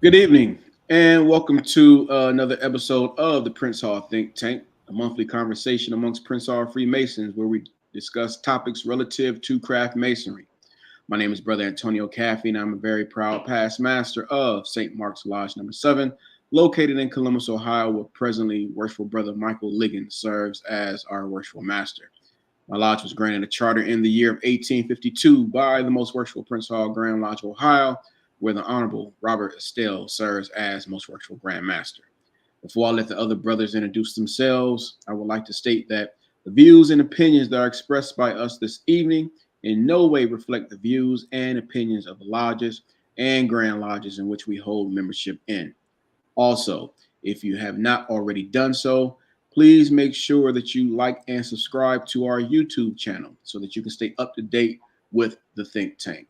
Good evening, and welcome to another episode of the Prince Hall Think Tank, a monthly conversation amongst Prince Hall Freemasons where we discuss topics relative to craft masonry. My name is Brother Antonio Caffey, and I'm a very proud past master of St. Mark's Lodge number 7, located in Columbus, Ohio, where presently Worshipful Brother Michael Liggins serves as our Worshipful Master. My lodge was granted a charter in the year of 1852 by the Most Worshipful Prince Hall Grand Lodge, Ohio, where the Honorable Robert Estelle serves as Most Worshipful Grand Master. Before I let the other brothers introduce themselves, I would like to state that the views and opinions that are expressed by us this evening in no way reflect the views and opinions of the lodges and Grand Lodges in which we hold membership in. Also, if you have not already done so, please make sure that you like and subscribe to our YouTube channel so that you can stay up to date with the Think Tank.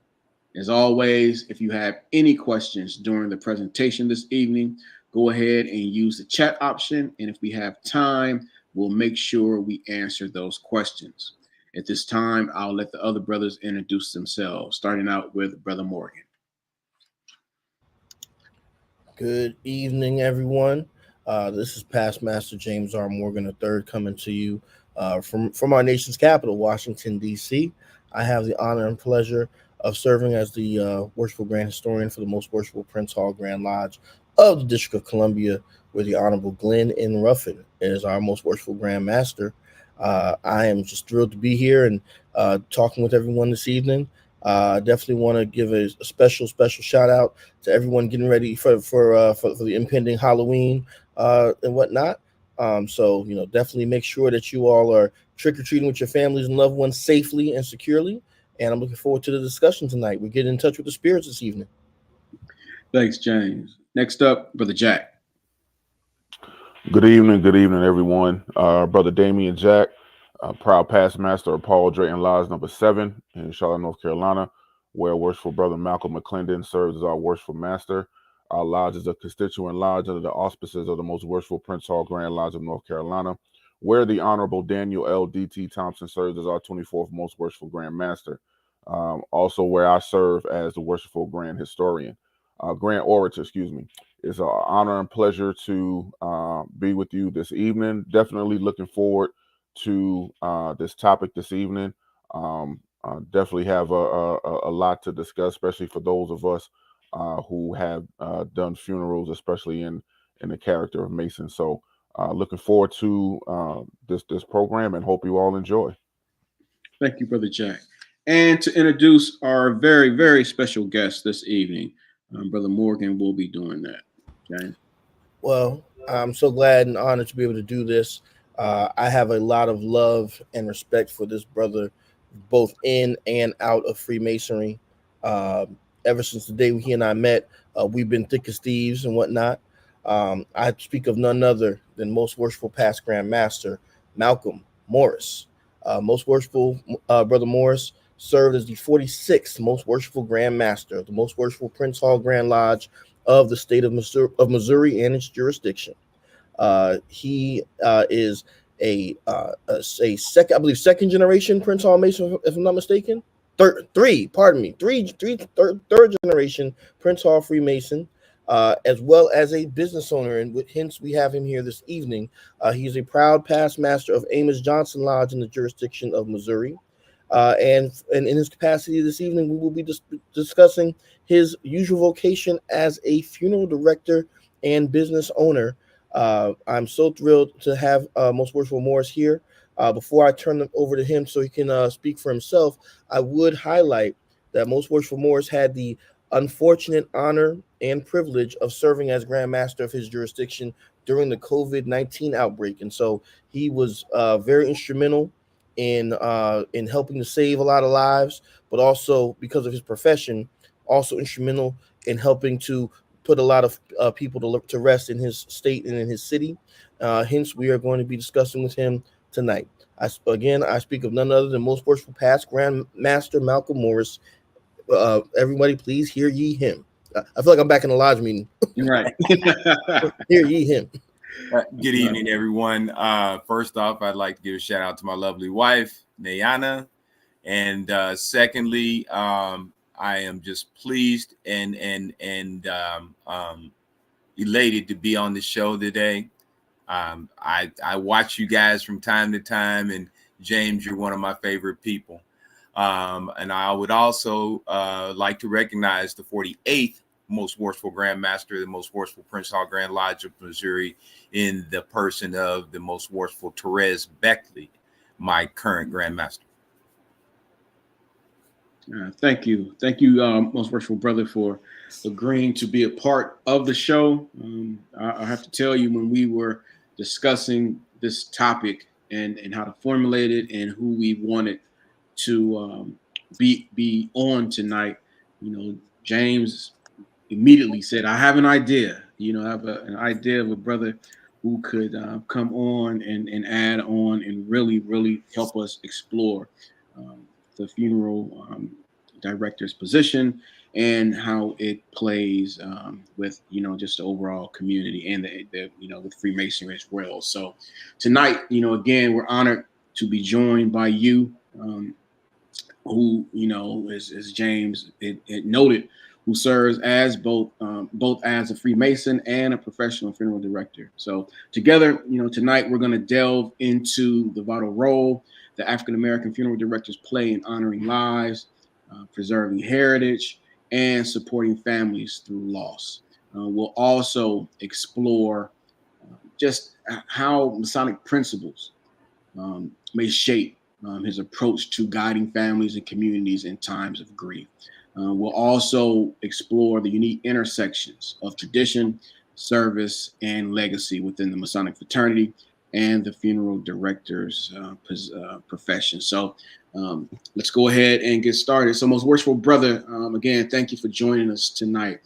As always, if you have any questions during the presentation this evening, go ahead and use the chat option. And if we have time, we'll make sure we answer those questions. At this time, I'll let the other brothers introduce themselves, starting out with Brother Morgan. Good evening, everyone. This is Past Master James R. Morgan III coming to you from our nation's capital, Washington, D.C. I have the honor and pleasure of serving as the Worshipful Grand Historian for the Most Worshipful Prince Hall Grand Lodge of the District of Columbia, where the Honorable Glenn N. Ruffin is our Most Worshipful Grand Master. I am just thrilled to be here and talking with everyone this evening. Definitely want to give a special shout out to everyone getting ready for the impending Halloween and whatnot. So definitely make sure that you all are trick-or-treating with your families and loved ones safely and securely. And I'm looking forward to the discussion tonight. We're getting in touch with the spirits this evening. Thanks, James. Next up, Brother Jack. Good evening, everyone. Brother Damian Jack, proud past master of Paul Drayton Lodge number 7 in Charlotte, North Carolina, where Worshipful Brother Malcolm McClendon serves as our Worshipful Master. Our lodge is a constituent lodge under the auspices of the Most Worshipful Prince Hall Grand Lodge of North Carolina, where the Honorable Daniel L. D.T. Thompson serves as our 24th Most Worshipful Grand Master. Also where I serve as the Worshipful Grand Historian, Grand Orator, It's an honor and pleasure to be with you this evening. Definitely looking forward to this topic this evening. Definitely have a lot to discuss, especially for those of us who have done funerals, especially in the character of Mason. So looking forward to this program and hope you all enjoy. Thank you, Brother Jack. And to introduce our very, very special guest this evening, Brother Morgan will be doing that. James? Well, I'm so glad and honored to be able to do this. I have a lot of love and respect for this brother, both in and out of Freemasonry. Ever since the day he and I met, we've been thick as thieves and whatnot. I speak of none other than Most Worshipful Past Grand Master Malcolm Morris. Most Worshipful Brother Morris served as the 46th Most Worshipful Grand Master of the Most Worshipful Prince Hall Grand Lodge of the state of Missouri and its jurisdiction. He is a second generation Prince Hall Mason, if I'm not mistaken. Third generation Prince Hall Freemason, as well as a business owner, and hence we have him here this evening. He's a proud past master of Amos Johnson Lodge in the jurisdiction of Missouri. And in his capacity this evening, we will be discussing his usual vocation as a funeral director and business owner. I'm so thrilled to have Most Worshipful Morris here. Before I turn it over to him so he can speak for himself, I would highlight that Most Worshipful Morris had the unfortunate honor and privilege of serving as Grand Master of his jurisdiction during the COVID-19 outbreak. And so he was very instrumental in helping to save a lot of lives, but also because of his profession, also instrumental in helping to put a lot of people to rest in his state and in his city. Hence, we are going to be discussing with him tonight. I speak of none other than Most Worshipful Past Grand Master Malcolm Morris. Everybody, please hear ye him. I feel like I'm back in the lodge meeting. Right. Hear ye him. Good evening, everyone. First off, I'd like to give a shout out to my lovely wife, Nayana. And secondly, I am just pleased and elated to be on the show today. I watch you guys from time to time, and James, you're one of my favorite people. And I would also like to recognize the 48th most worshipful Grandmaster, the most worshipful Prince Hall Grand Lodge of Missouri, in the person of the most worshipful Therese Beckley, my current Grandmaster. Thank you, most worshipful brother, for agreeing to be a part of the show. I have to tell you, when we were discussing this topic and how to formulate it and who we wanted to be on tonight, James immediately said, "I have an idea. I have an idea of a brother who could come on and add on and really help us explore the funeral director's position and how it plays with just the overall community and the with Freemasonry as well." So tonight, again, we're honored to be joined by you, who as James it noted, who serves as both as a Freemason and a professional funeral director. So together, tonight we're going to delve into the vital role that African American funeral directors play in honoring lives, preserving heritage, and supporting families through loss. We'll also explore just how Masonic principles may shape his approach to guiding families and communities in times of grief. We'll also explore the unique intersections of tradition, service, and legacy within the Masonic fraternity and the funeral director's profession. So let's go ahead and get started. So, most worshipful brother, again, thank you for joining us tonight.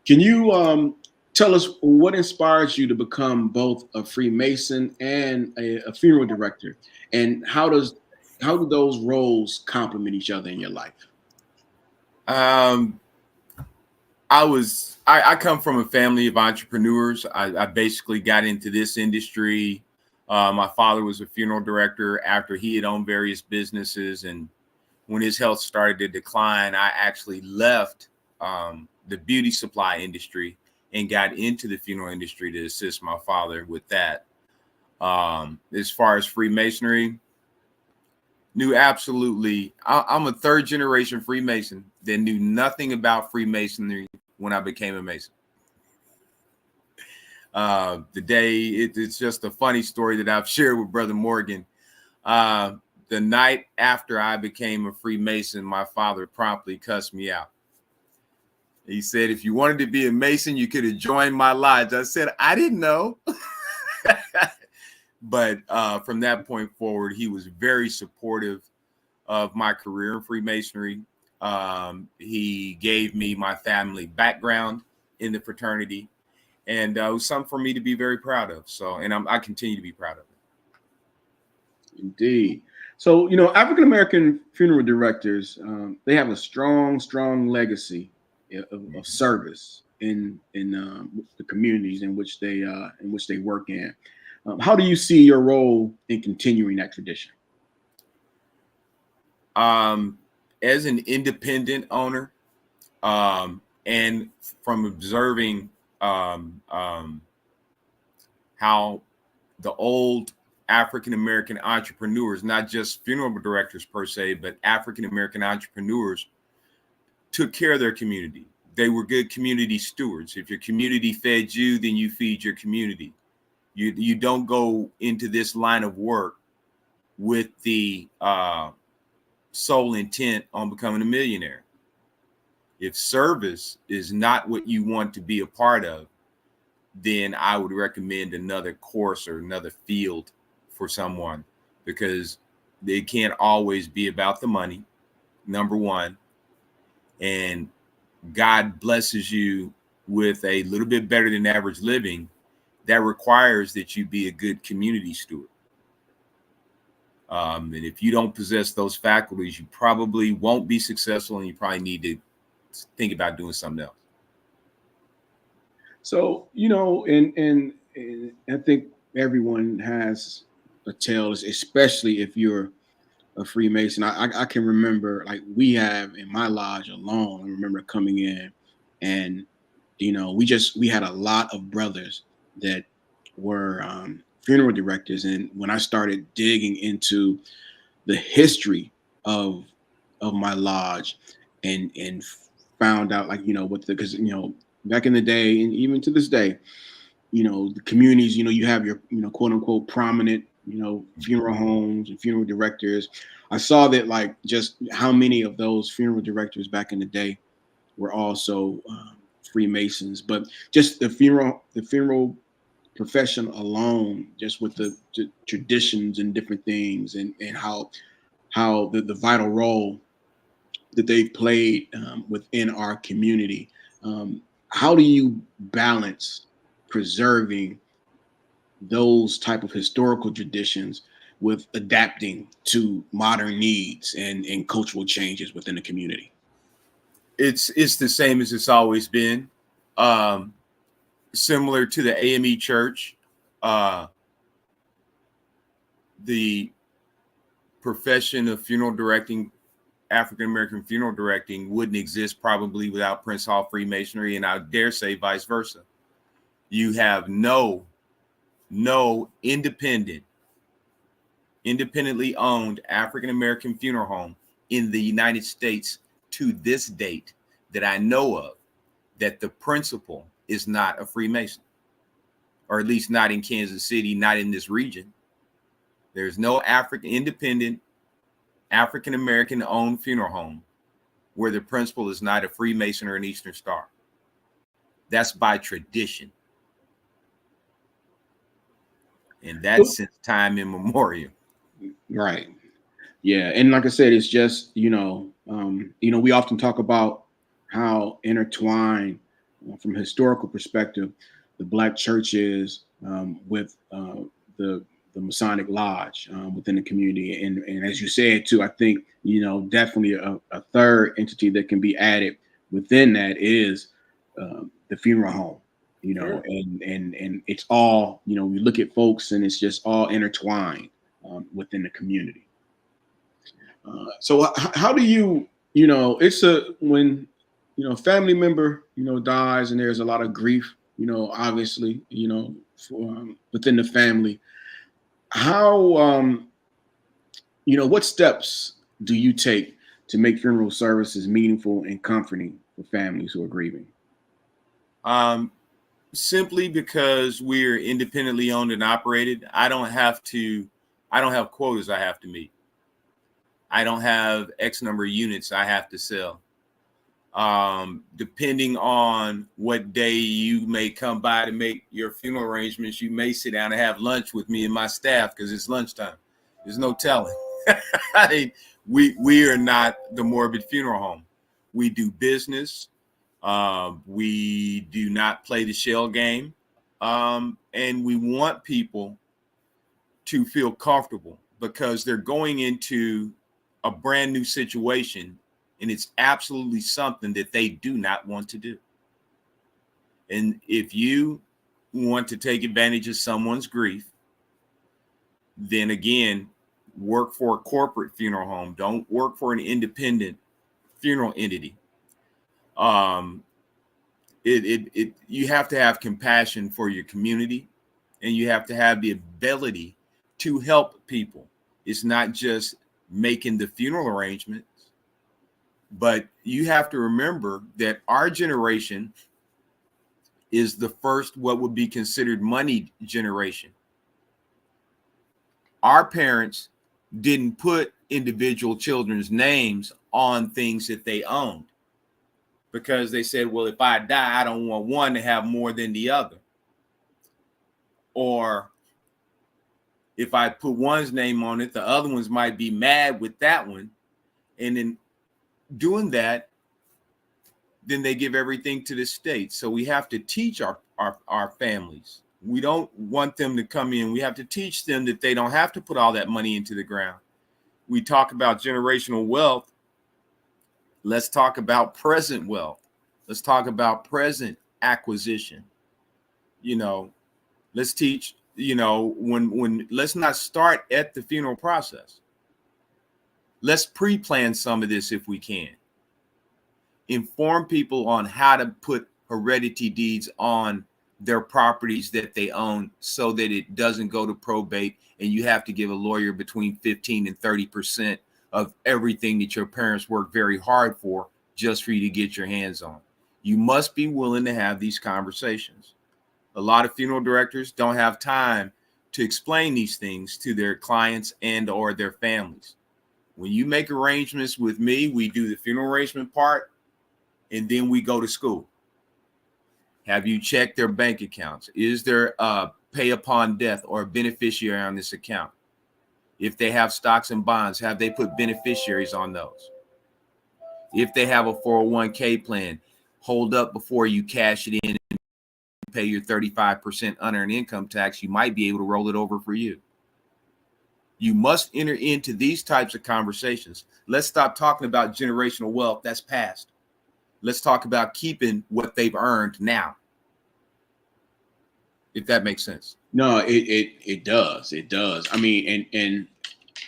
Can you tell us what inspires you to become both a Freemason and a funeral director, and how do those roles complement each other in your life? I come from a family of entrepreneurs. I basically got into this industry. My father was a funeral director after he had owned various businesses, and when his health started to decline, I actually left the beauty supply industry and got into the funeral industry to assist my father with that. As far as Freemasonry, knew absolutely. I'm a third generation Freemason that knew nothing about Freemasonry when I became a Mason. It's just a funny story that I've shared with Brother Morgan. The night after I became a Freemason, my father promptly cussed me out. He said, "If you wanted to be a Mason, you could have joined my lodge." I said, "I didn't know." But from that point forward, he was very supportive of my career in Freemasonry. He gave me my family background in the fraternity, and it was something for me to be very proud of. So, and I continue to be proud of it. Indeed. So, African American funeral directors, they have a strong legacy of service in the communities in which they work in. How do you see your role in continuing that tradition? As an independent owner, and from observing how the old African American entrepreneurs, not just funeral directors per se, but African American entrepreneurs, took care of their community. They were good community stewards. If your community fed you, then you feed your community. You don't go into this line of work with the sole intent on becoming a millionaire. If service is not what you want to be a part of, then I would recommend another course or another field for someone, because they can't always be about the money, number one. And God blesses you with a little bit better than average living. That requires that you be a good community steward. And if you don't possess those faculties, you probably won't be successful, and you probably need to think about doing something else. So, and I think everyone has a tale, especially if you're a Freemason. I can remember, like, we have in my lodge alone, I remember coming in, and we had a lot of brothers that were funeral directors. And when I started digging into the history of my lodge, and found out, like, because back in the day, and even to this day, the communities, you have your, quote unquote prominent, funeral homes and funeral directors. I saw that, like, just how many of those funeral directors back in the day were also Freemasons. But just the funeral profession alone, just with the traditions and different things, and how the vital role that they've played within our community. How do you balance preserving those type of historical traditions with adapting to modern needs and cultural changes within the community? It's the same as it's always been. Similar to the AME Church, the profession of funeral directing, African American funeral directing, wouldn't exist probably without Prince Hall Freemasonry, and I dare say vice versa. You have no independently owned African American funeral home in the United States to this date that I know of that the principal is not a Freemason, or at least not in Kansas City, not in this region. There's no independent African American owned funeral home where the principal is not a Freemason or an Eastern Star. That's by tradition. And that's since time immemorial. Right. Yeah. And like I said, it's just, we often talk about how intertwined, from a historical perspective, the Black church is with the Masonic lodge within the community. And as you said too, I think, definitely a third entity that can be added within that is the funeral home. Sure. And it's all, we look at folks, and it's just all intertwined within the community. So how do you, it's when, a family member, dies, and there's a lot of grief, obviously, for, within the family. How, what steps do you take to make funeral services meaningful and comforting for families who are grieving? Simply because we're independently owned and operated, I don't have quotas I have to meet. I don't have X number of units I have to sell. Depending on what day you may come by to make your funeral arrangements, you may sit down and have lunch with me and my staff because it's lunchtime. There's no telling. I mean, we are not the morbid funeral home. We do business. We do not play the shell game. And we want people to feel comfortable because they're going into a brand new situation, and it's absolutely something that they do not want to do. And if you want to take advantage of someone's grief, then again, work for a corporate funeral home. Don't work for an independent funeral entity. You have to have compassion for your community, and you have to have the ability to help people. It's not just making the funeral arrangements, but you have to remember that our generation is the first what would be considered money generation. Our parents didn't put individual children's names on things that they owned because they said, well, if I die, I don't want one to have more than the other. Or if I put one's name on it, the other ones might be mad with that one. And in doing that, then they give everything to the state. So we have to teach our families. We don't want them to come in. We have to teach them that they don't have to put all that money into the ground. We talk about generational wealth. Let's talk about present wealth. Let's talk about present acquisition. Let's teach, when let's not start at the funeral process. Let's pre-plan some of this if we can. Inform people on how to put heredity deeds on their properties that they own so that it doesn't go to probate and you have to give a lawyer between 15 and 30% of everything that your parents worked very hard for just for you to get your hands on. You must be willing to have these conversations. A lot of funeral directors don't have time to explain these things to their clients and or their families. When you make arrangements with me, we do the funeral arrangement part, and then we go to school. Have you checked their bank accounts? Is there a pay upon death or a beneficiary on this account? If they have stocks and bonds, have they put beneficiaries on those? If they have a 401k plan, hold up before you cash it in and pay your 35% unearned income tax. You might be able to roll it over for you. You must enter into these types of conversations. Let's stop talking about generational wealth. That's past. Let's talk about keeping what they've earned now. If that makes sense. No, it does. It does. I mean, and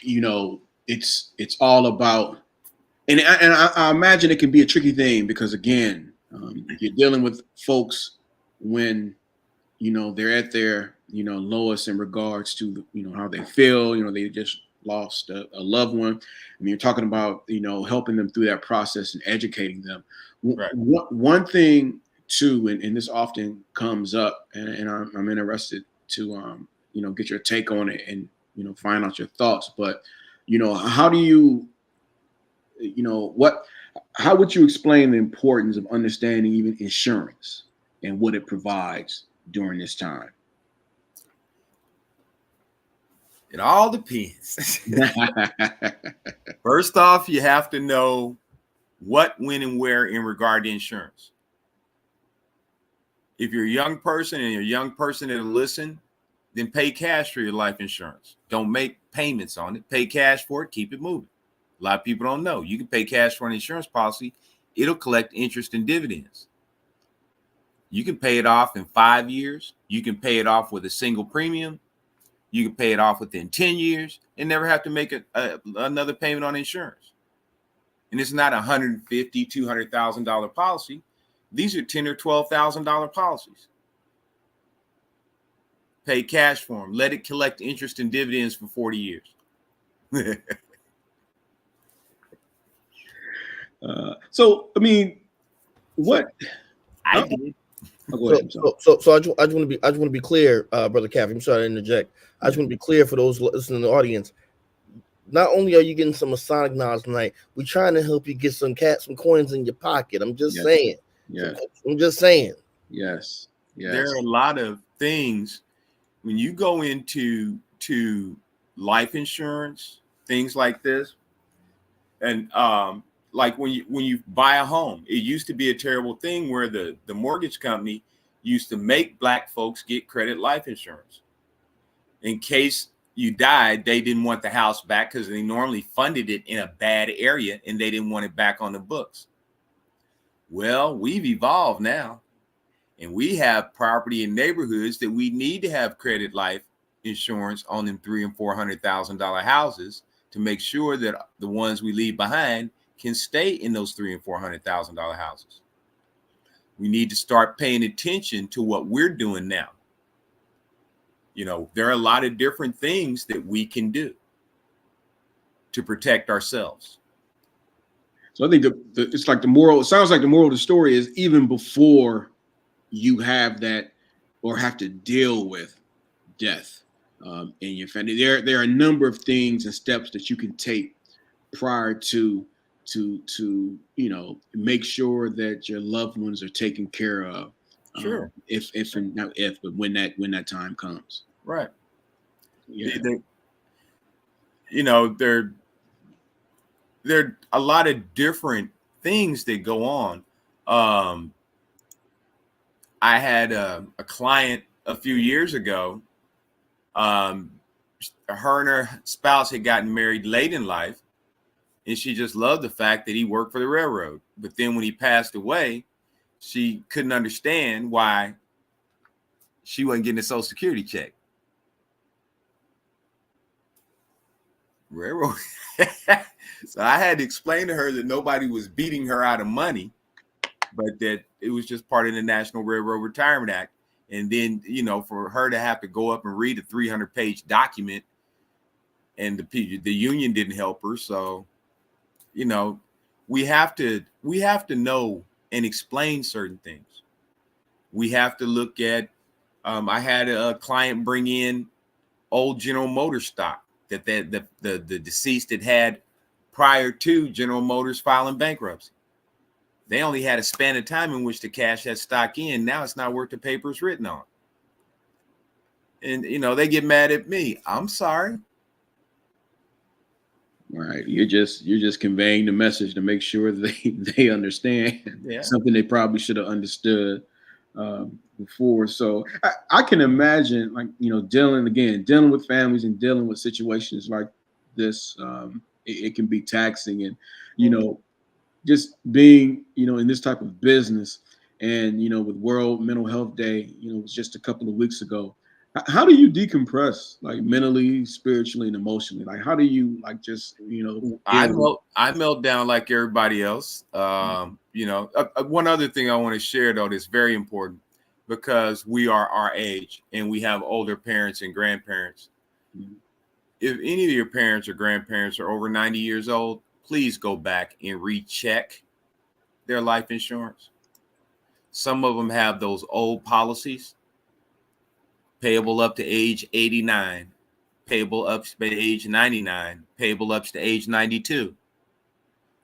you know, it's all about, and I imagine it can be a tricky thing because again, you're dealing with folks when, you know, they're at their, you know, lowest in regards to, you know, how they feel, you know, they just lost a loved one. I mean, you're talking about, you know, helping them through that process and educating them. Right. One thing too, and this often comes up, and I'm interested to, you know, get your take on it and, you know, find out your thoughts. But, you know, how do you, you know, how would you explain the importance of understanding even insurance and what it provides during this time? It all depends. First off, you have to know what, when, and where in regard to insurance. If you're a young person and you're a young person that'll listen, then pay cash for your life insurance. Don't make payments on it. Pay cash for it. Keep it moving. A lot of people don't know. You can pay cash for an insurance policy. It'll collect interest and dividends. You can pay it off in 5 years. You can pay it off with a single premium. You can pay it off within 10 years and never have to make another payment on insurance. And it's not $150,000, $200,000 policy. These are $10,000 or $12,000 policies. Pay cash for them. Let it collect interest and dividends for 40 years. So, I mean, what I did. So I just want to be clear, Brother Caffey. I'm sorry to interject. I just want to be clear for those listening in the audience. Not only are you getting some Masonic knowledge tonight, we're trying to help you get some coins in your pocket. I'm just saying. Yeah. I'm just saying. Yes. There are a lot of things when you go into life insurance, things like this, and like when you buy a home, it used to be a terrible thing where the mortgage company used to make black folks get credit life insurance. In case you died, they didn't want the house back because they normally funded it in a bad area and they didn't want it back on the books. Well, we've evolved now, and we have property in neighborhoods that we need to have credit life insurance on them $300,000 and $400,000 houses to make sure that the ones we leave behind can stay in those $300,000 and $400,000 houses. We need to start paying attention to what we're doing now. You know, there are a lot of different things that we can do to protect ourselves. So I think it's like the moral. It sounds like the moral of the story is even before you have that or have to deal with death in your family, there are a number of things and steps that you can take prior to you know, make sure that your loved ones are taken care of. Sure. But when that time comes. Right. Yeah. You know, there are a lot of different things that go on. I had a client a few years ago. Her and her spouse had gotten married late in life, and she just loved the fact that he worked for the railroad. But then when he passed away, she couldn't understand why she wasn't getting a Social Security check. Railroad. So I had to explain to her that nobody was beating her out of money, but that it was just part of the National Railroad Retirement Act. And then, you know, for her to have to go up and read a 300-page document, and the union didn't help her. So, you know, we have to know and explain certain things. We have to look at, I had a client bring in old General Motors stock that the deceased had prior to General Motors filing bankruptcy. They only had a span of time in which to cash that stock in. Now it's not worth the paper it's written on. And, you know, they get mad at me. I'm sorry. Right. You're just conveying the message to make sure they understand something they probably should have understood before. So I can imagine, like, you know, dealing with families and dealing with situations like this. It can be taxing, and, you know, just being, you know, in this type of business, and, you know, with World Mental Health Day, you know, it was just a couple of weeks ago. How do you decompress, like, mentally, spiritually, and emotionally? Like, how do you, like, just, you know, I melt down like everybody else. You know, one other thing I want to share, though, that's very important, because we are our age and we have older parents and grandparents. Mm-hmm. If any of your parents or grandparents are over 90 years old, please go back and recheck their life insurance. Some of them have those old policies, payable up to age 89, payable up to age 99, payable up to age 92.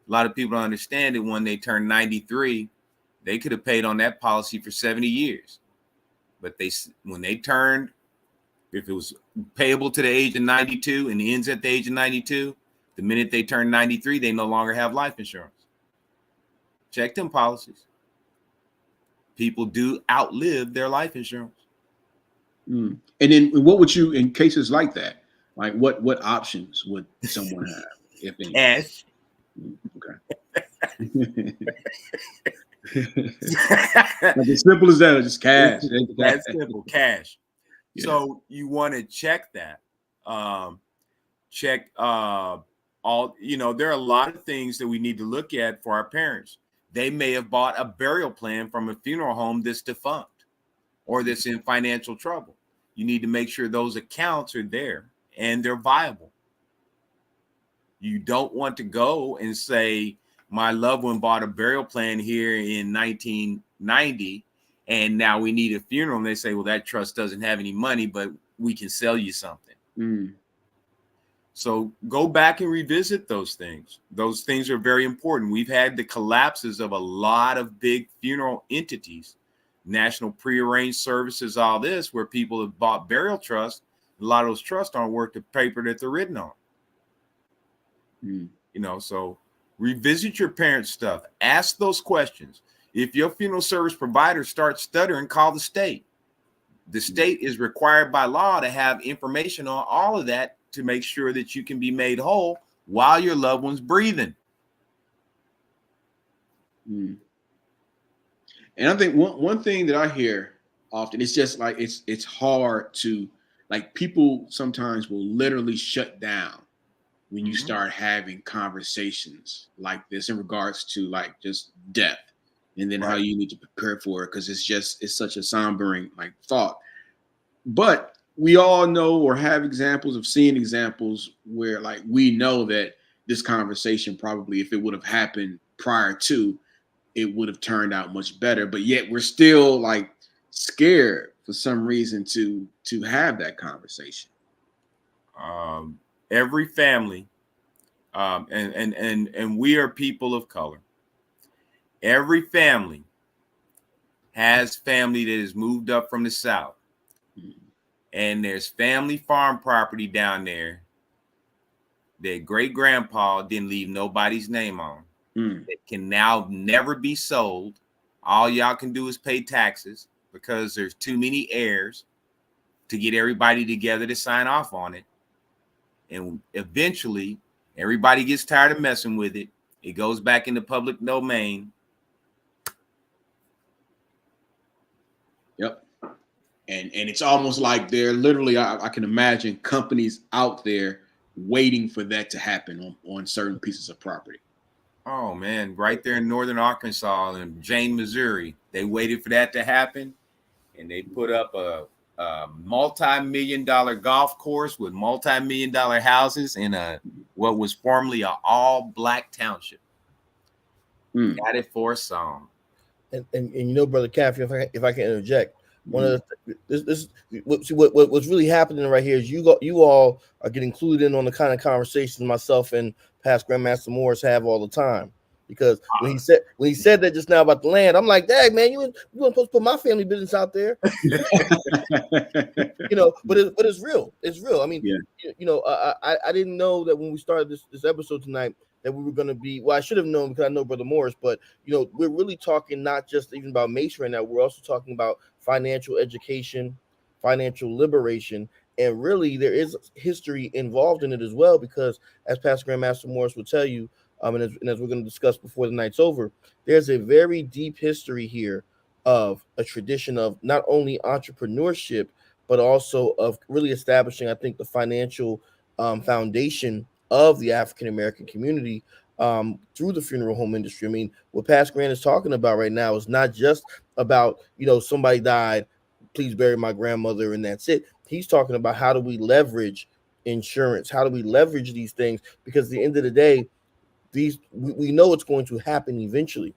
A lot of people don't understand that when they turn 93, they could have paid on that policy for 70 years. But when they turned, if it was payable to the age of 92 and ends at the age of 92, the minute they turn 93, they no longer have life insurance. Check them policies. People do outlive their life insurance. And then what would you, in cases like that, like what options would someone have, if any? Cash. Okay. Like, as simple as that, just cash. That's simple, cash. Yeah. So you want to check that. Check all, you know, there are a lot of things that we need to look at for our parents. They may have bought a burial plan from a funeral home that's defunct or that's in financial trouble. You need to make sure those accounts are there and they're viable. You don't want to go and say, my loved one bought a burial plan here in 1990 and now we need a funeral. And they say, well, that trust doesn't have any money, but we can sell you something. So go back and revisit those things. Those things are very important. We've had the collapses of a lot of big funeral entities, national prearranged services, all this, where people have bought burial trusts. A lot of those trusts aren't worth the paper that they're written on. You know, so revisit your parents' stuff. Ask those questions. If your funeral service provider starts stuttering, call the state. The state is required by law to have information on all of that to make sure that you can be made whole while your loved one's breathing. And I think one thing that I hear often, it's just like, it's hard to, like, people sometimes will literally shut down when you start having conversations like this in regards to, like, just death, and then how you need to prepare for it, because it's such a sombering, like, thought. But we all know or have examples of seeing examples where, like, we know that this conversation probably, if it would have happened prior to, it would have turned out much better. But yet we're still, like, scared for some reason to have that conversation. Every family, and we are people of color. Every family has family that has moved up from the South. And there's family farm property down there that great grandpa didn't leave nobody's name on. It can now never be sold. All y'all can do is pay taxes because there's too many heirs to get everybody together to sign off on it. And eventually everybody gets tired of messing with it. It goes back into public domain. Yep. And it's almost like they're literally, I can imagine companies out there waiting for that to happen on certain pieces of property. Oh man, right there in northern Arkansas and Jane, Missouri, they waited for that to happen, and they put up a multi-million-dollar golf course with multi-million-dollar houses in what was formerly an all-black township. Got it for a song. And you know, Brother Caffey, if I can interject, one of the what's really happening right here is you all are getting clued in on the kind of conversations myself and past Grandmaster Morris have all the time. Because when he said that just now about the land, I'm like, dang man, you weren't supposed to put my family business out there. You know, but it's real. It's real. I mean, you know, I didn't know that when we started this episode tonight that we were going to be, well, I should have known because I know Brother Morris, but, you know, we're really talking not just even about masonry right now. We're also talking about financial education, financial liberation, and really there is history involved in it as well, because as Pastor Grandmaster Morris will tell you, and as we're going to discuss before the night's over, there's a very deep history here of a tradition of not only entrepreneurship, but also of really establishing, I think, the financial foundation of the African American community through the funeral home industry. I mean, what Pastor Grant is talking about right now is not just about, you know, somebody died, please bury my grandmother, and that's it. He's talking about how do we leverage insurance, how do we leverage these things, because at the end of the day, we know it's going to happen eventually.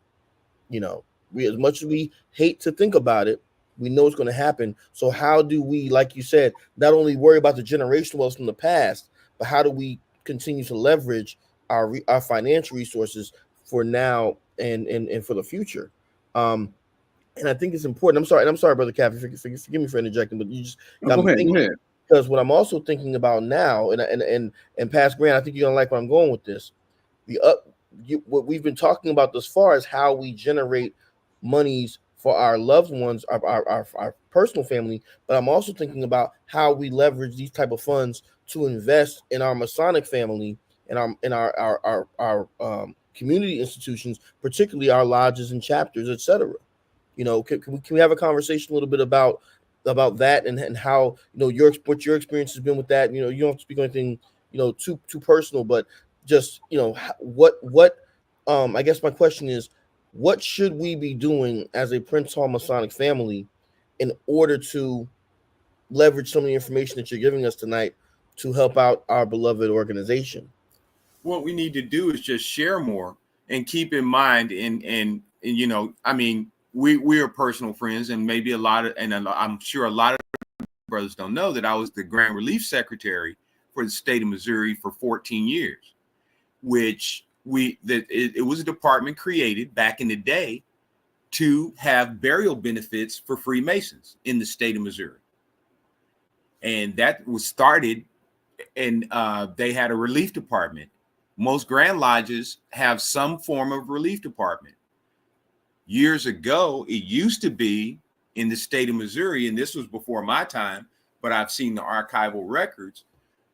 You know, as much as we hate to think about it, we know it's going to happen. So how do we, like you said, not only worry about the generational wealth from the past, but how do we continue to leverage our financial resources for now and for the future? And I think it's important. I'm sorry, Brother Caffey, forgive me for interjecting, but you just got me thinking, because what I'm also thinking about now, and Pastor Grant, I think you're gonna like where I'm going with this. What we've been talking about thus far is how we generate monies for our loved ones, our personal family, but I'm also thinking about how we leverage these type of funds to invest in our Masonic family and our community institutions, particularly our lodges and chapters, etc. You know, can we have a conversation a little bit about that and how, you know, what your experience has been with that? You know, you don't have to speak on anything, you know, too personal, but just, you know, what I guess my question is, what should we be doing as a Prince Hall Masonic family in order to leverage some of the information that you're giving us tonight to help out our beloved organization? What we need to do is just share more and keep in mind, and you know, I mean, we are personal friends, and maybe I'm sure a lot of brothers don't know that I was the Grand Relief Secretary for the state of Missouri for 14 years, which it was a department created back in the day to have burial benefits for Freemasons in the state of Missouri. And that was started, and they had a relief department. Most Grand Lodges have some form of relief department. Years ago, it used to be in the state of Missouri, and this was before my time, but I've seen the archival records.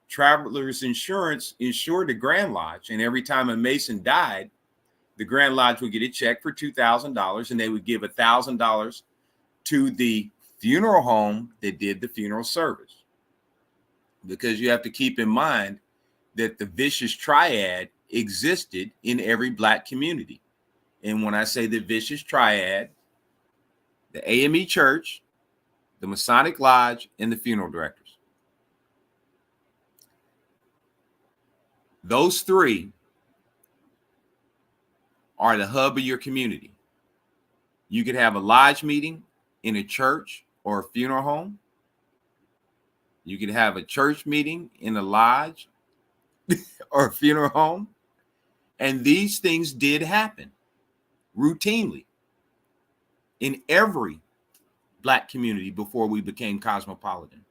Travelers Insurance insured the Grand Lodge, and every time a Mason died, the Grand Lodge would get a check for $2,000, and they would give $1,000 to the funeral home that did the funeral service. Because you have to keep in mind that the vicious triad existed in every Black community. And when I say the vicious triad, the AME Church, the Masonic Lodge, and the funeral directors. Those three are the hub of your community. You could have a lodge meeting in a church or a funeral home. You could have a church meeting in a lodge or a funeral home. And these things did happen routinely in every Black community before we became cosmopolitan.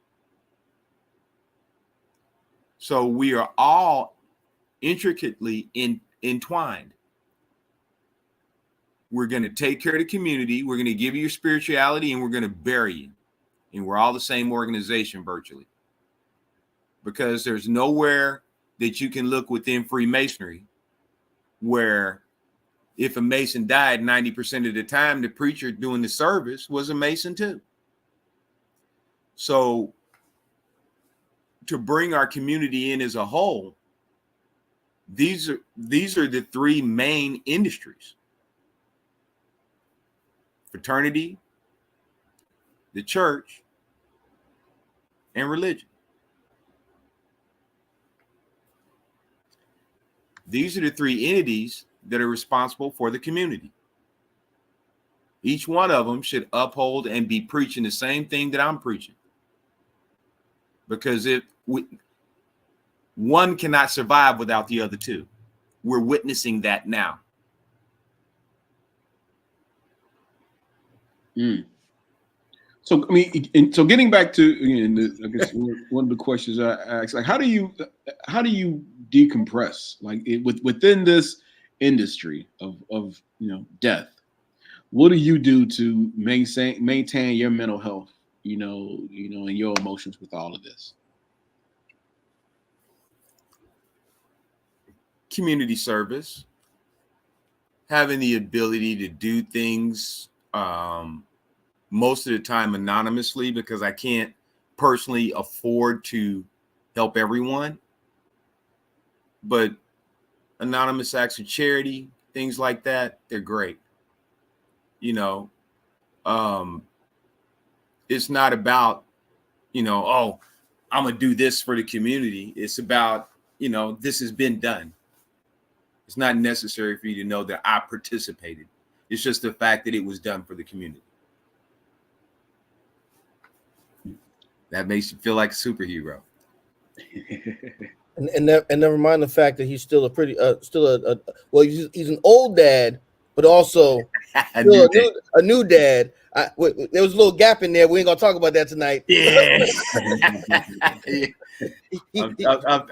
So we are all intricately entwined. We're going to take care of the community. We're going to give you your spirituality, and we're going to bury you. And we're all the same organization virtually. Because there's nowhere that you can look within Freemasonry where if a Mason died, 90% of the time, the preacher doing the service was a Mason too. So to bring our community in as a whole, these are the three main industries: fraternity, the church, and religion. These are the three entities that are responsible for the community. Each one of them should uphold and be preaching the same thing that I'm preaching. Because one cannot survive without the other two. We're witnessing that now. So I mean, so getting back to, I guess one of the questions I asked, like, how do you decompress, like within this industry of death? What do you do to maintain your mental health, and your emotions with all of this? Community service, having the ability to do things most of the time anonymously, because I can't personally afford to help everyone. But anonymous acts of charity, things like that, they're great. It's not about, oh, I'm going to do this for the community. It's about, this has been done. It's not necessary for you to know that I participated. It's just the fact that it was done for the community. That makes you feel like a superhero. And never mind the fact that he's still he's an old dad, but also a new dad. There was a little gap in there. We ain't gonna talk about that tonight. Yeah.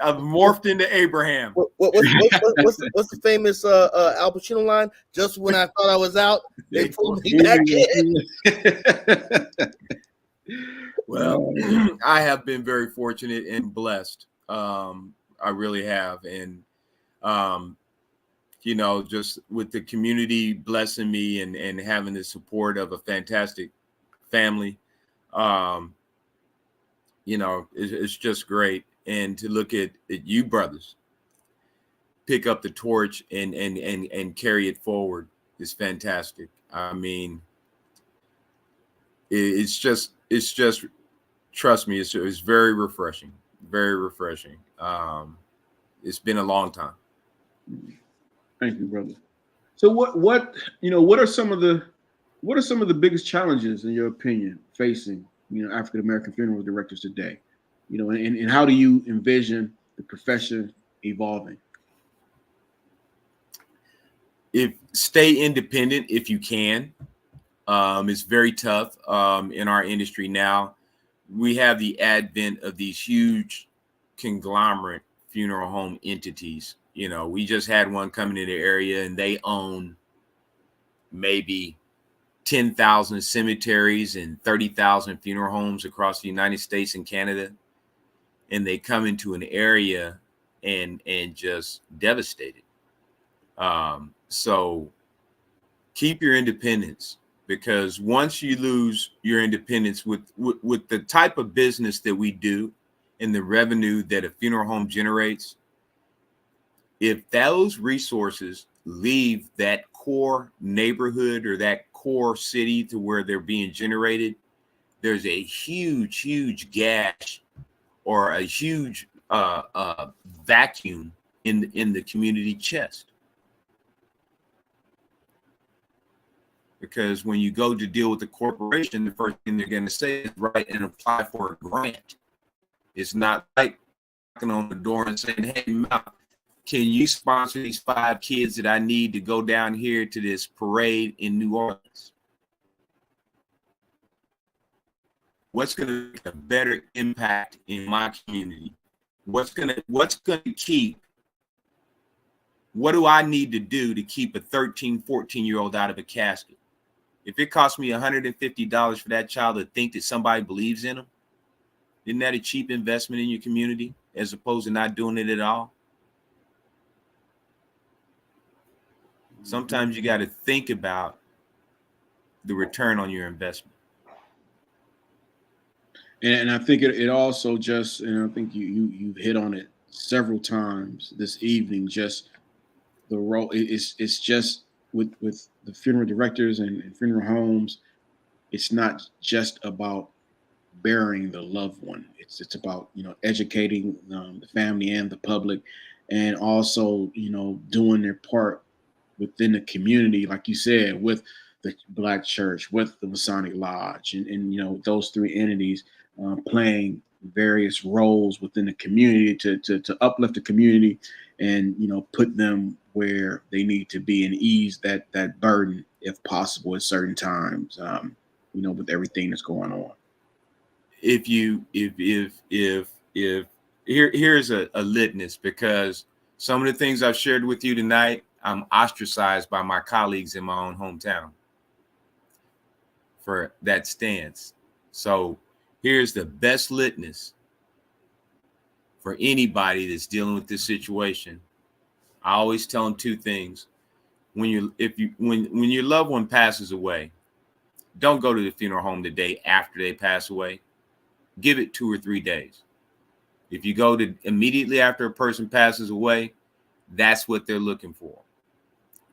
I've morphed into Abraham. What's the famous Al Pacino line? Just when I thought I was out, they pulled me back in. Well, I have been very fortunate and blessed. I really have. And, just with the community blessing me and having the support of a fantastic family, it's just great. And to look at you brothers pick up the torch and carry it forward is fantastic. I mean, it's just trust me, it's very refreshing. Very refreshing. It's been a long time. Thank you, brother. So what are some of the biggest challenges in your opinion facing African American funeral directors today? And how do you envision the profession evolving? Stay independent if you can. It's very tough in our industry now. We have the advent of these huge conglomerate funeral home entities. We just had one coming in the area, and they own maybe 10,000 cemeteries and 30,000 funeral homes across the United States and Canada. And they come into an area and just devastate it. So keep your independence, because once you lose your independence with the type of business that we do and the revenue that a funeral home generates, if those resources leave that core neighborhood or that core city to where they're being generated, there's a huge gash or a huge vacuum in the community chest. Because when you go to deal with the corporation, the first thing they're going to say is write and apply for a grant. It's not like knocking on the door and saying, hey, Mal, can you sponsor these 5 kids that I need to go down here to this parade in New Orleans? What's going to make a better impact in my community? What do I need to do to keep a 13, 14-year-old out of a casket? If it costs me $150 for that child to think that somebody believes in them, isn't that a cheap investment in your community as opposed to not doing it at all? Sometimes you got to think about the return on your investment. And I think it also just, and I think you hit on it several times this evening. Just the role it's just with the funeral directors and funeral homes. It's not just about burying the loved one. It's about educating the family and the public, and also doing their part within the community, like you said, with the Black Church, with the Masonic Lodge, and those three entities playing various roles within the community to uplift the community and put them where they need to be and ease that burden if possible at certain times. With everything that's going on. Here's a litmus, because some of the things I've shared with you tonight, I'm ostracized by my colleagues in my own hometown for that stance. So here's the best litmus for anybody that's dealing with this situation. I always tell them two things. When your loved one passes away, don't go to the funeral home the day after they pass away. Give it 2 or 3 days. If you go to immediately after a person passes away, that's what they're looking for.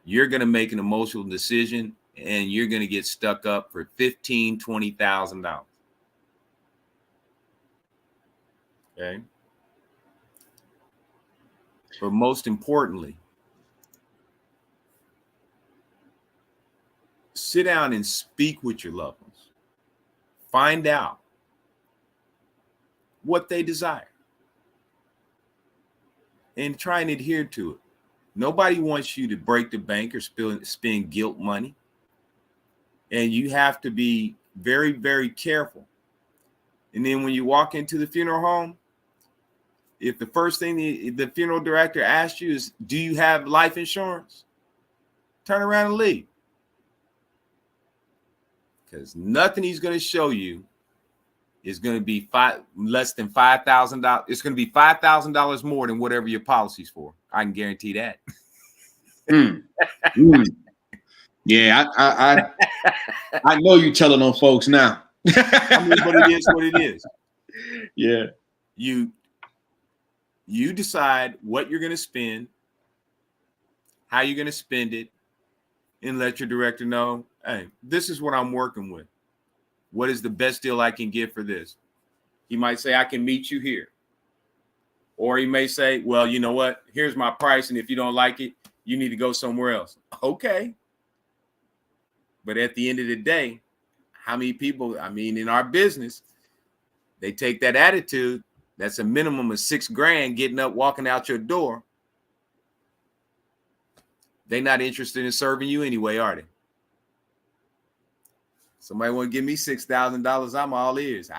You're going to make an emotional decision and you're going to get stuck up for $15,000, $20,000. Okay. But most importantly, sit down and speak with your loved ones. Find out what they desire and try and adhere to it. Nobody wants you to break the bank or spend guilt money. And you have to be very, very careful. And then when you walk into the funeral home, if the first thing the funeral director asks you is, do you have life insurance? Turn around and leave. Because nothing he's going to show you is going to be less than $5,000. It's going to be $5,000 more than whatever your policy's for. I can guarantee that. Yeah, I know you telling on folks now. I mean, but it is what it is. Yeah. You decide what you're going to spend, how you're going to spend it, and let your director know, hey, this is what I'm working with. What is the best deal I can get for this? He might say, I can meet you here. Or he may say, well, you know what? Here's my price. And if you don't like it, you need to go somewhere else. Okay. But at the end of the day, how many people, in our business, they take that attitude. That's a minimum of $6,000 getting up, walking out your door. They're not interested in serving you anyway, are they? Somebody want to give me $6,000, I'm all ears.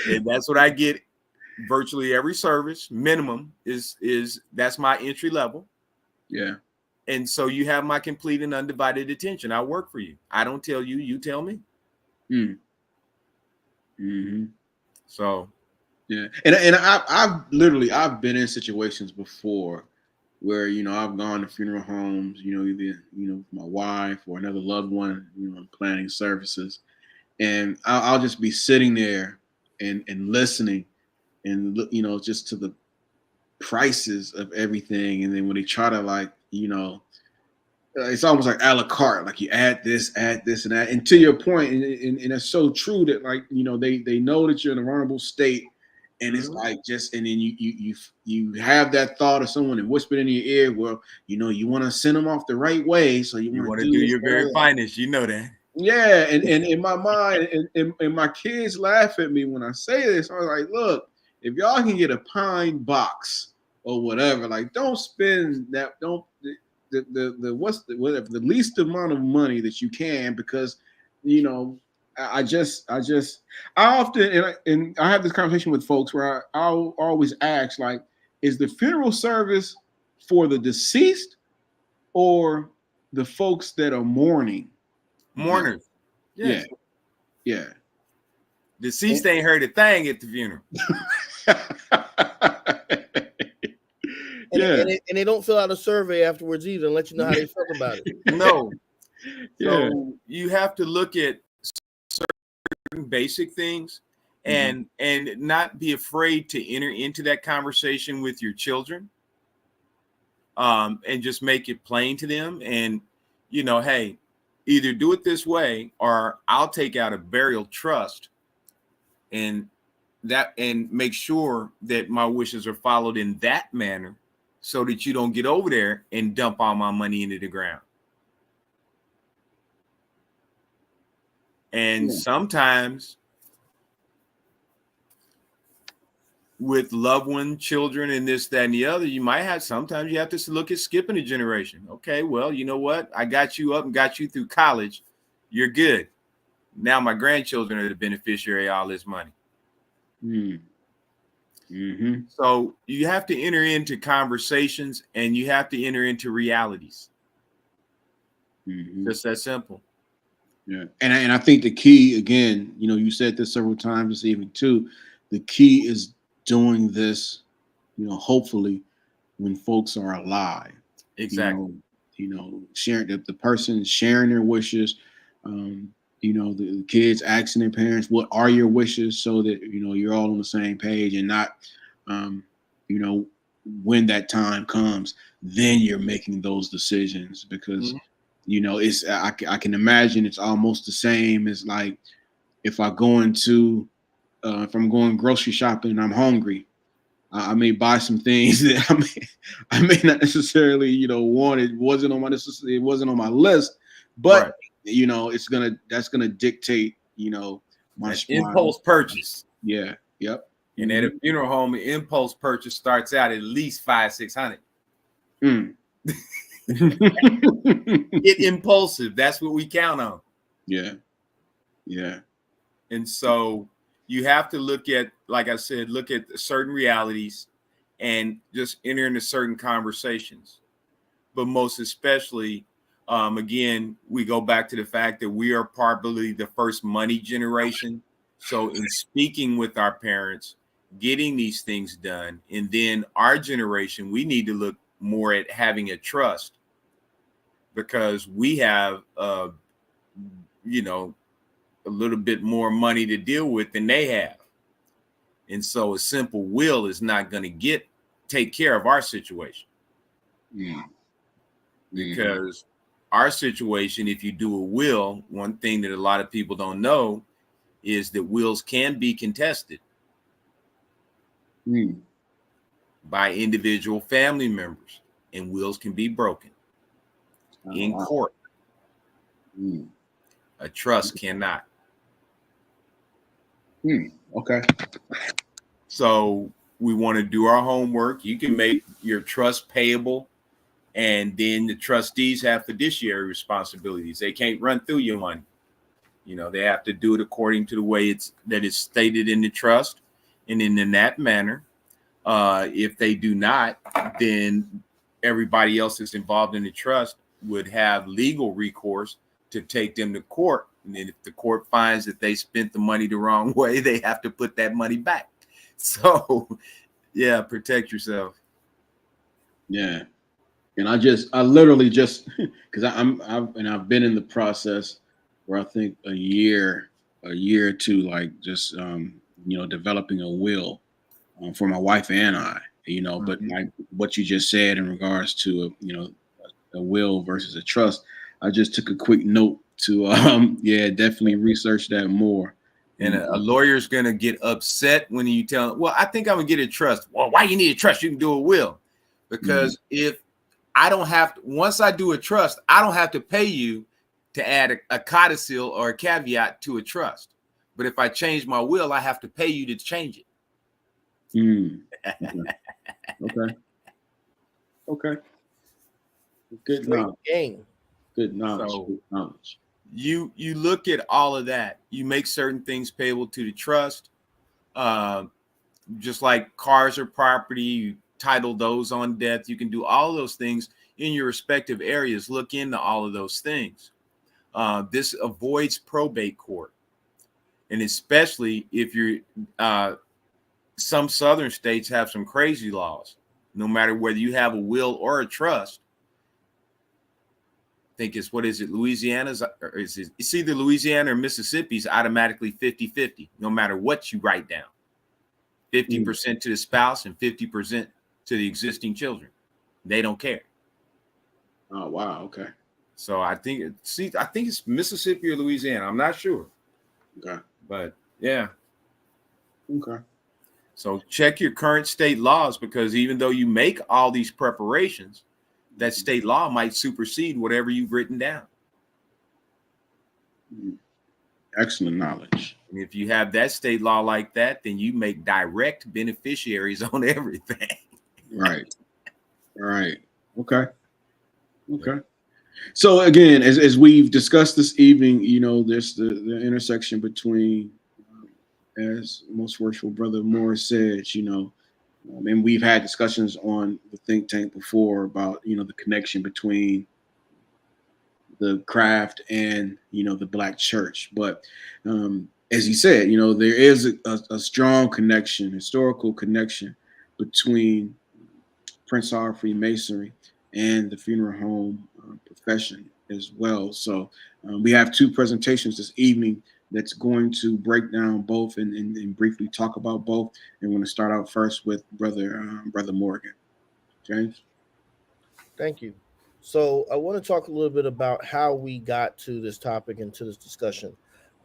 And that's what I get virtually every service. Minimum is that's my entry level. Yeah. And so you have my complete and undivided attention. I work for you. I don't tell you, you tell me. Mm-hmm. So yeah. And I've been in situations before where I've gone to funeral homes, either my wife or another loved one, planning services, and I'll just be sitting there and listening, and just to the prices of everything, and then when they try to it's almost like a la carte, like you add this and that, and to your point, and it's so true that they know that you're in a vulnerable state. And it's and then you have that thought of someone and whispered in your ear, well, you want to send them off the right way. So you want to do your very finest. You know that. Yeah. And in my mind, and my kids laugh at me when I say this. I was like, look, if y'all can get a pine box or whatever, don't spend that. Don't the least amount of money that you can, because, I often, and I have this conversation with folks where I'll always ask, is the funeral service for the deceased or the folks that are mourning? Mourners. Yes. Yeah. Deceased ain't heard a thing at the funeral. And they don't fill out a survey afterwards either and let you know how they felt about it. No. Yeah. So you have to look at certain basic things and not be afraid to enter into that conversation with your children, and just make it plain to them. And, hey, either do it this way or I'll take out a burial trust and make sure that my wishes are followed in that manner, so that you don't get over there and dump all my money into the ground. And sometimes with loved one, children, and this, that, and the other, sometimes you have to look at skipping a generation. Okay, well, you know what? I got you up and got you through college. You're good. Now my grandchildren are the beneficiary of all this money. So you have to enter into conversations and you have to enter into realities. Just that simple. Yeah. And I think the key, again, you said this several times this evening too, the key is doing this, hopefully when folks are alive. Exactly. Sharing the person sharing their wishes, the kids asking their parents, what are your wishes, so that, you're all on the same page, and not, when that time comes, then you're making those decisions, because, it's, I can imagine it's almost the same as like if I'm going grocery shopping and I'm hungry. I may buy some things that I may not necessarily, want. It wasn't on my list, but that's gonna dictate, my impulse purchase. Yeah. Yep. And at a funeral home, an impulse purchase starts out at least $500-600. Get impulsive. That's what we count on. Yeah. Yeah. And so you have to look at, like I said, look at certain realities and just enter into certain conversations. But most especially, again, we go back to the fact that we are probably the first money generation. So in speaking with our parents, getting these things done, and then our generation, we need to look more at having a trust, because we have, a little bit more money to deal with than they have. And so a simple will is not going to take care of our situation. Because our situation, if you do a will, one thing that a lot of people don't know is that wills can be contested by individual family members, and wills can be broken in court. A trust cannot. Okay. So we want to do our homework. You can make your trust payable, and then the trustees have fiduciary responsibilities. They can't run through your money. They have to do it according to the way it's stated in the trust, and in that manner. If they do not, then everybody else that's involved in the trust would have legal recourse to take them to court. And then if the court finds that they spent the money the wrong way, they have to put that money back. So, yeah, protect yourself. Yeah. And I literally just, because I've been in the process where I think a year or two, like just, developing a will for my wife and I, but like what you just said in regards to, a will versus a trust, I just took a quick note to, definitely research that more. And a lawyer's going to get upset when you tell them, well, I think I'm going to get a trust. Well, why you need a trust? You can do a will. Because if I don't have to, once I do a trust, I don't have to pay you to add a codicil or a caveat to a trust. But if I change my will, I have to pay you to change it. Okay. Good knowledge. Good knowledge. So, good knowledge. You look at all of that. You make certain things payable to the trust. Just like cars or property, you title those on death. You can do all of those things in your respective areas. Look into all of those things. This avoids probate court. And especially if you're, some southern states have some crazy laws. No matter whether you have a will or a trust, think it's, what is it, Louisiana's, or is it, it's either Louisiana or Mississippi's automatically 50-50, no matter what you write down. 50% to the spouse and 50% to the existing children. They don't care. Oh, wow. Okay. So I think it's Mississippi or Louisiana. I'm not sure. Okay. But yeah. Okay. So check your current state laws, because even though you make all these preparations, that state law might supersede whatever you've written down. Excellent knowledge. And if you have that state law like that, then you make direct beneficiaries on everything. Right. Right. Okay. Okay. So again, as we've discussed this evening, you know, there's the intersection between, as most worshipful brother Morris said, you know, and we've had discussions on the think tank before about, you know, the connection between the craft and, you know, the Black church. But as he said, you know, there is a strong connection, historical connection between Prince Hall Freemasonry and the funeral home profession as well. So we have two presentations this evening that's going to break down both and briefly talk about both. And we're going to start out first with Brother Morgan. James? Thank you. So I want to talk a little bit about how we got to this topic and to this discussion.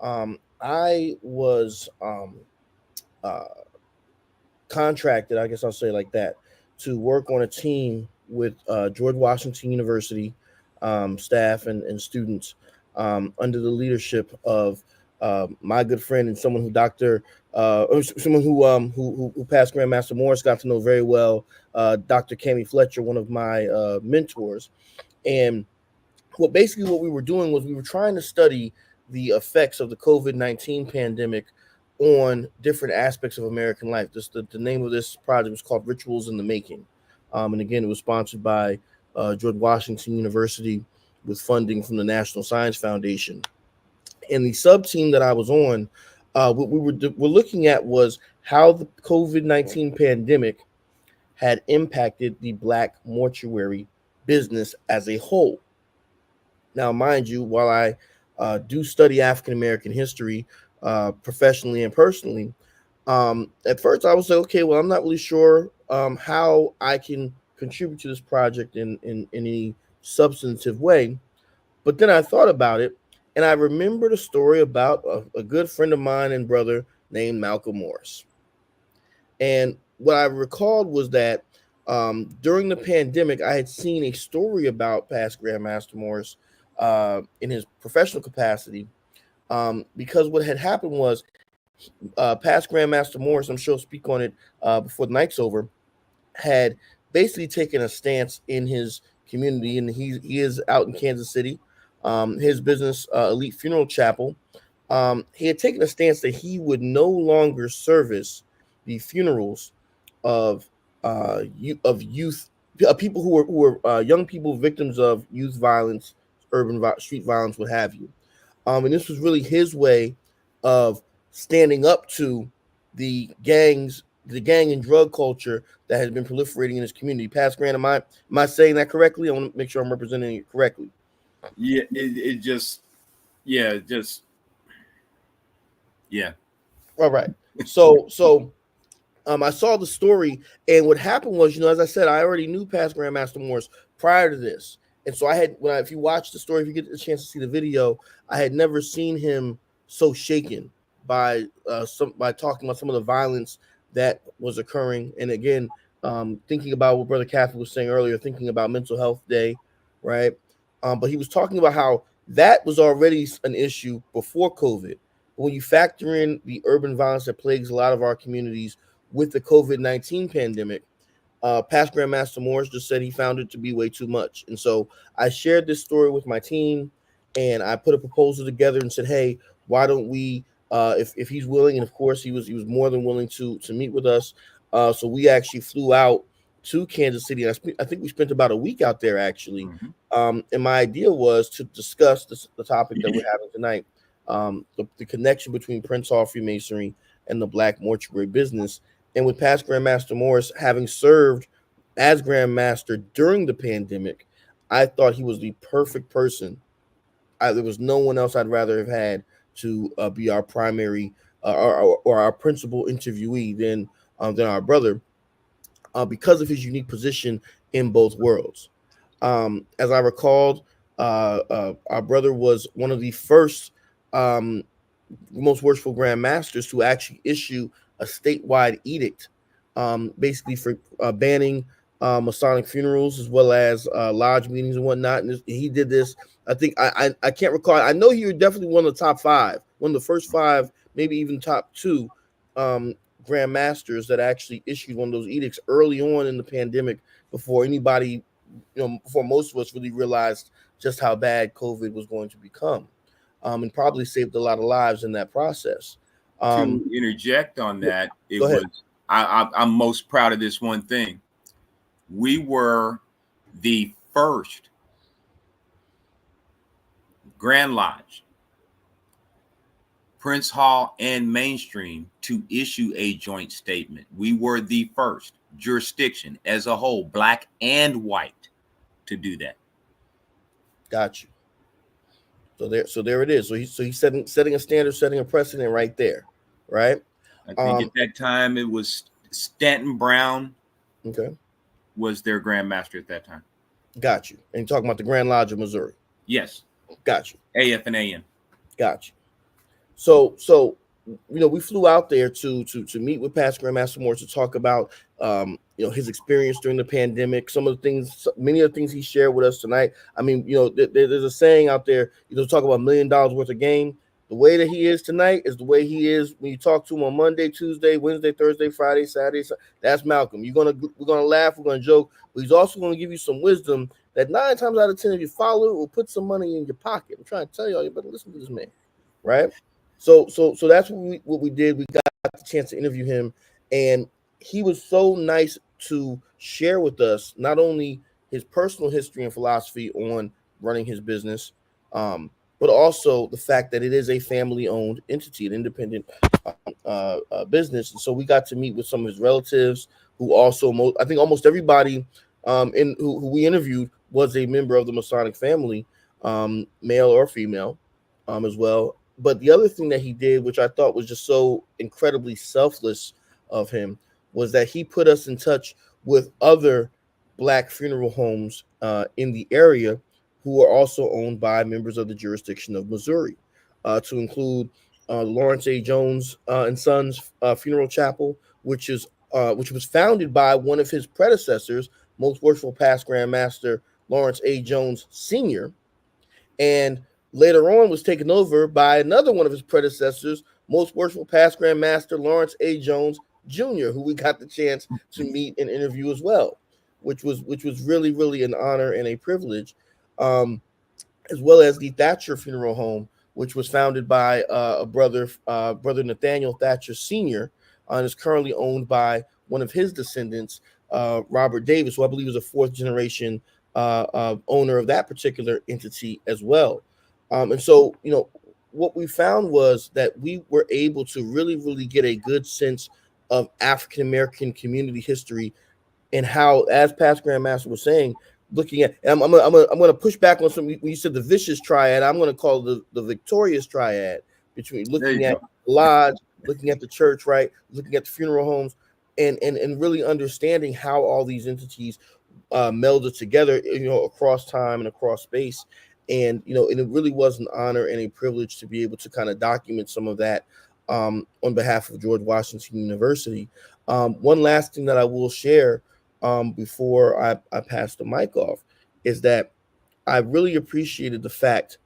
I was contracted, I guess I'll say it like that, to work on a team with George Washington University staff and students under the leadership of my good friend and someone who someone who passed Grandmaster Morris got to know very well, Dr. Cammie Fletcher, one of my mentors. And what we were doing was we were trying to study the effects of the COVID-19 pandemic on different aspects of American life. The name of this project was called Rituals in the Making. And again, it was sponsored by George Washington University with funding from the National Science Foundation. And the sub-team that I was on, what we were looking at was how the COVID-19 pandemic had impacted the Black mortuary business as a whole. Now, mind you, while I do study African-American history professionally and personally, at first I was like, okay, well, I'm not really sure how I can contribute to this project in any substantive way. But then I thought about it, and I remembered a story about a good friend of mine and brother named Malcolm Morris. And what I recalled was that during the pandemic, I had seen a story about past Grandmaster Morris in his professional capacity, because what had happened was past Grandmaster Morris, I'm sure I'll speak on it before the night's over, had basically taken a stance in his community, and he is out in Kansas City. His business, Elite Funeral Chapel, he had taken a stance that he would no longer service the funerals of youth, people who were young people, victims of youth violence, street violence, what have you. And this was really his way of standing up to the gang and drug culture that has been proliferating in his community. Past Grant, am I saying that correctly? I want to make sure I'm representing it correctly. Yeah, All right. So I saw the story, and what happened was, as I said, I already knew past Grandmaster Morris prior to this. And so if you watch the story, if you get a chance to see the video, I had never seen him so shaken by talking about some of the violence that was occurring. And again, thinking about what Brother Cathy was saying earlier, thinking about Mental Health Day, right? But he was talking about how that was already an issue before COVID. But when you factor in the urban violence that plagues a lot of our communities with the COVID-19 pandemic, past Grandmaster Morris just said he found it to be way too much. And so I shared this story with my team, and I put a proposal together and said, hey, why don't we, if he's willing, and of course he was more than willing to meet with us. So we actually flew out to Kansas City. I think we spent about a week out there, actually. Mm-hmm. And my idea was to discuss the topic that we're having tonight, the connection between Prince Hall Freemasonry and the Black mortuary business. And with past Grandmaster Morris having served as Grandmaster during the pandemic, I thought he was the perfect person. There was no one else I'd rather have had to be our primary or our principal interviewee than our brother, because of his unique position in both worlds. As I recalled, our brother was one of the first most worshipful Grand Masters to actually issue a statewide edict, basically for banning Masonic funerals as well as lodge meetings and whatnot. And he did this. I think I can't recall. I know he was definitely one of the top five, one of the first five, maybe even top two Grand Masters that actually issued one of those edicts early on in the pandemic, before anybody, before most of us really realized just how bad COVID was going to become. And probably saved a lot of lives in that process. To interject on that, go ahead. I'm most proud of this one thing. We were the first Grand Lodge, Prince Hall, and Mainstream to issue a joint statement. We were the first jurisdiction as a whole, black and white, to do that. Got you. So there it is. So he's setting a standard, setting a precedent right there, right? I think at that time it was Stanton Brown. Okay. Was their Grand Master at that time. Got you. And you're talking about the Grand Lodge of Missouri. Yes. Got you. AF and AN. Got you. So we flew out there to meet with Past Grandmaster Moore to talk about his experience during the pandemic, many of the things he shared with us tonight. I mean, there's a saying out there, talk about $1 million worth of game. The way that he is tonight is the way he is when you talk to him on Monday, Tuesday, Wednesday, Thursday, Friday, Saturday. That's Malcolm. We're gonna laugh, we're gonna joke, but he's also gonna give you some wisdom that 9 times out of 10, if you follow it, will put some money in your pocket. I'm trying to tell y'all, you better listen to this man, right? So that's what we did. We got the chance to interview him, and he was so nice to share with us not only his personal history and philosophy on running his business, but also the fact that it is a family-owned entity, an independent business. And so we got to meet with some of his relatives, who also, I think almost everybody who we interviewed was a member of the Masonic family, male or female, as well. But the other thing that he did, which I thought was just so incredibly selfless of him, was that he put us in touch with other Black funeral homes in the area who are also owned by members of the jurisdiction of Missouri, to include Lawrence A. Jones and Sons Funeral Chapel, which was founded by one of his predecessors, Most Worshipful Past Grand Master Lawrence A. Jones Sr., and later on was taken over by another one of his predecessors, Most Worshipful Past Grand Master Lawrence A. Jones Jr., who we got the chance to meet and interview as well, which was really, really an honor and a privilege, as well as the Thatcher Funeral Home, which was founded by a brother Nathaniel Thatcher Sr., and is currently owned by one of his descendants, Robert Davis, who I believe is a fourth generation owner of that particular entity as well. And so, what we found was that we were able to really, really get a good sense of African American community history, and how, as Past Grandmaster was saying, looking at, and I'm going to push back on some. When you said the vicious triad, I'm going to call the victorious triad, between looking at the lodge, looking at the church, right, looking at the funeral homes, and really understanding how all these entities melded together, across time and across space. And, and it really was an honor and a privilege to be able to kind of document some of that on behalf of George Washington University. One last thing that I will share before I pass the mic off is that I really appreciated the fact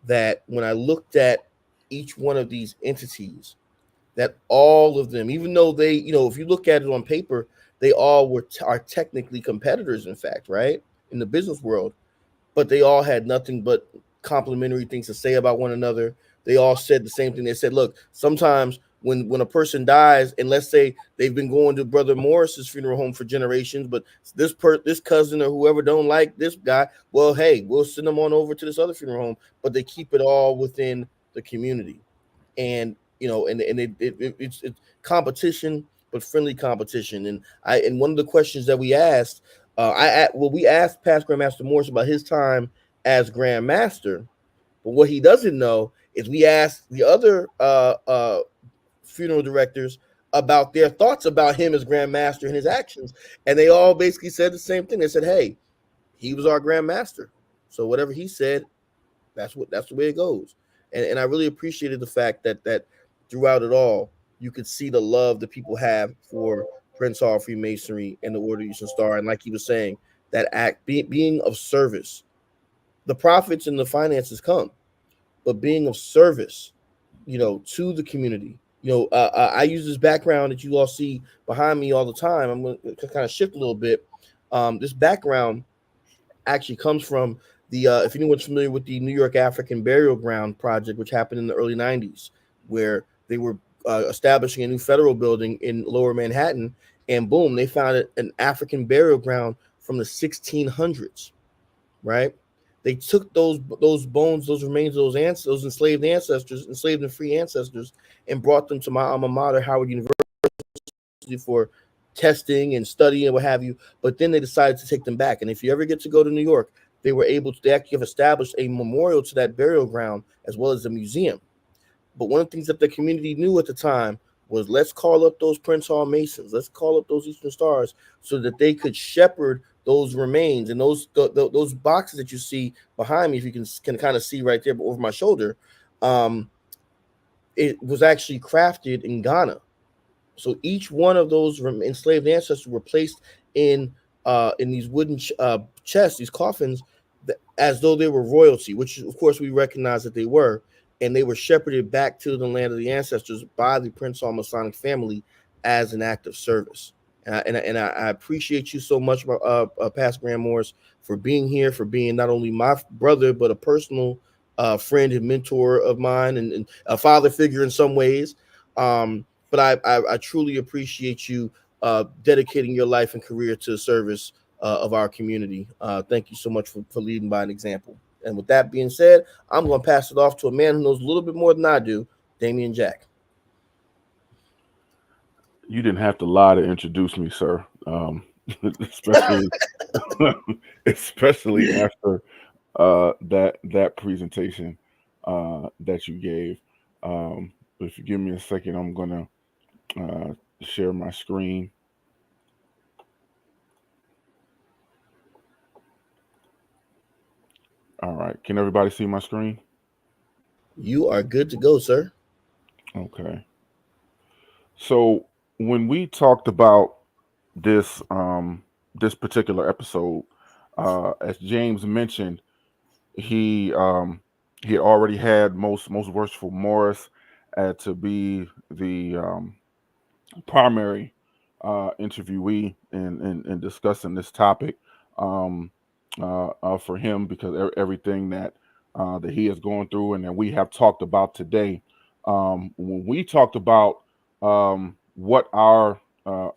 that when I looked at each one of these entities, that all of them, even though they, if you look at it on paper, they all are technically competitors, in fact, right, in the business world, but they all had nothing but complimentary things to say about one another. They all said the same thing. They said, look, sometimes when a person dies, and let's say they've been going to Brother Morris's funeral home for generations, but this cousin or whoever don't like this guy, well, hey, we'll send them on over to this other funeral home, but they keep it all within the community. And, it's competition, but friendly competition. And one of the questions that we asked We asked past Grandmaster Morris about his time as Grandmaster, but what he doesn't know is we asked the other funeral directors about their thoughts about him as Grandmaster and his actions, and they all basically said the same thing. They said, "Hey, he was our Grandmaster, so whatever he said, that's the way it goes." And I really appreciated the fact that throughout it all, you could see the love that people have for Prince Hall Freemasonry and the Order of Eastern Star, and like he was saying, that act being of service. The profits and the finances come, but being of service, to the community. I use this background that you all see behind me all the time. I'm going to kind of shift a little bit. This background actually comes from the if anyone's familiar with the New York African Burial Ground project, which happened in the early 90s, where they were establishing a new federal building in Lower Manhattan, and boom, they found an African burial ground from the 1600s, right? They took those bones, those remains, those enslaved ancestors, enslaved and free ancestors, and brought them to my alma mater, Howard University, for testing and study and what have you. But then they decided to take them back. And if you ever get to go to New York, they actually have established a memorial to that burial ground as well as a museum. But one of the things that the community knew at the time was, let's call up those Prince Hall Masons, let's call up those Eastern Stars, so that they could shepherd those remains. And those boxes that you see behind me, if you can kind of see right there over my shoulder, it was actually crafted in Ghana. So each one of those enslaved ancestors were placed in these wooden chests, these coffins, as though they were royalty, which of course we recognize that they were, and they were shepherded back to the land of the ancestors by the Prince Hall Masonic family as an act of service. And I appreciate you so much, Past Grand Morris, for being here, for being not only my brother, but a personal friend and mentor of mine, and a father figure in some ways. But I truly appreciate you dedicating your life and career to the service of our community. Thank you so much for leading by an example. And with that being said, I'm going to pass it off to a man who knows a little bit more than I do, Damian Jack. You didn't have to lie to introduce me, sir. Especially, especially after that presentation that you gave. If you give me a second, I'm gonna share my screen. All right. Can everybody see my screen? You are good to go, sir. Okay. So when we talked about this this particular episode, as James mentioned, he had already had most worshipful Morris to be the primary interviewee in discussing this topic for him, because everything that he is going through and that we have talked about today. When we talked about what our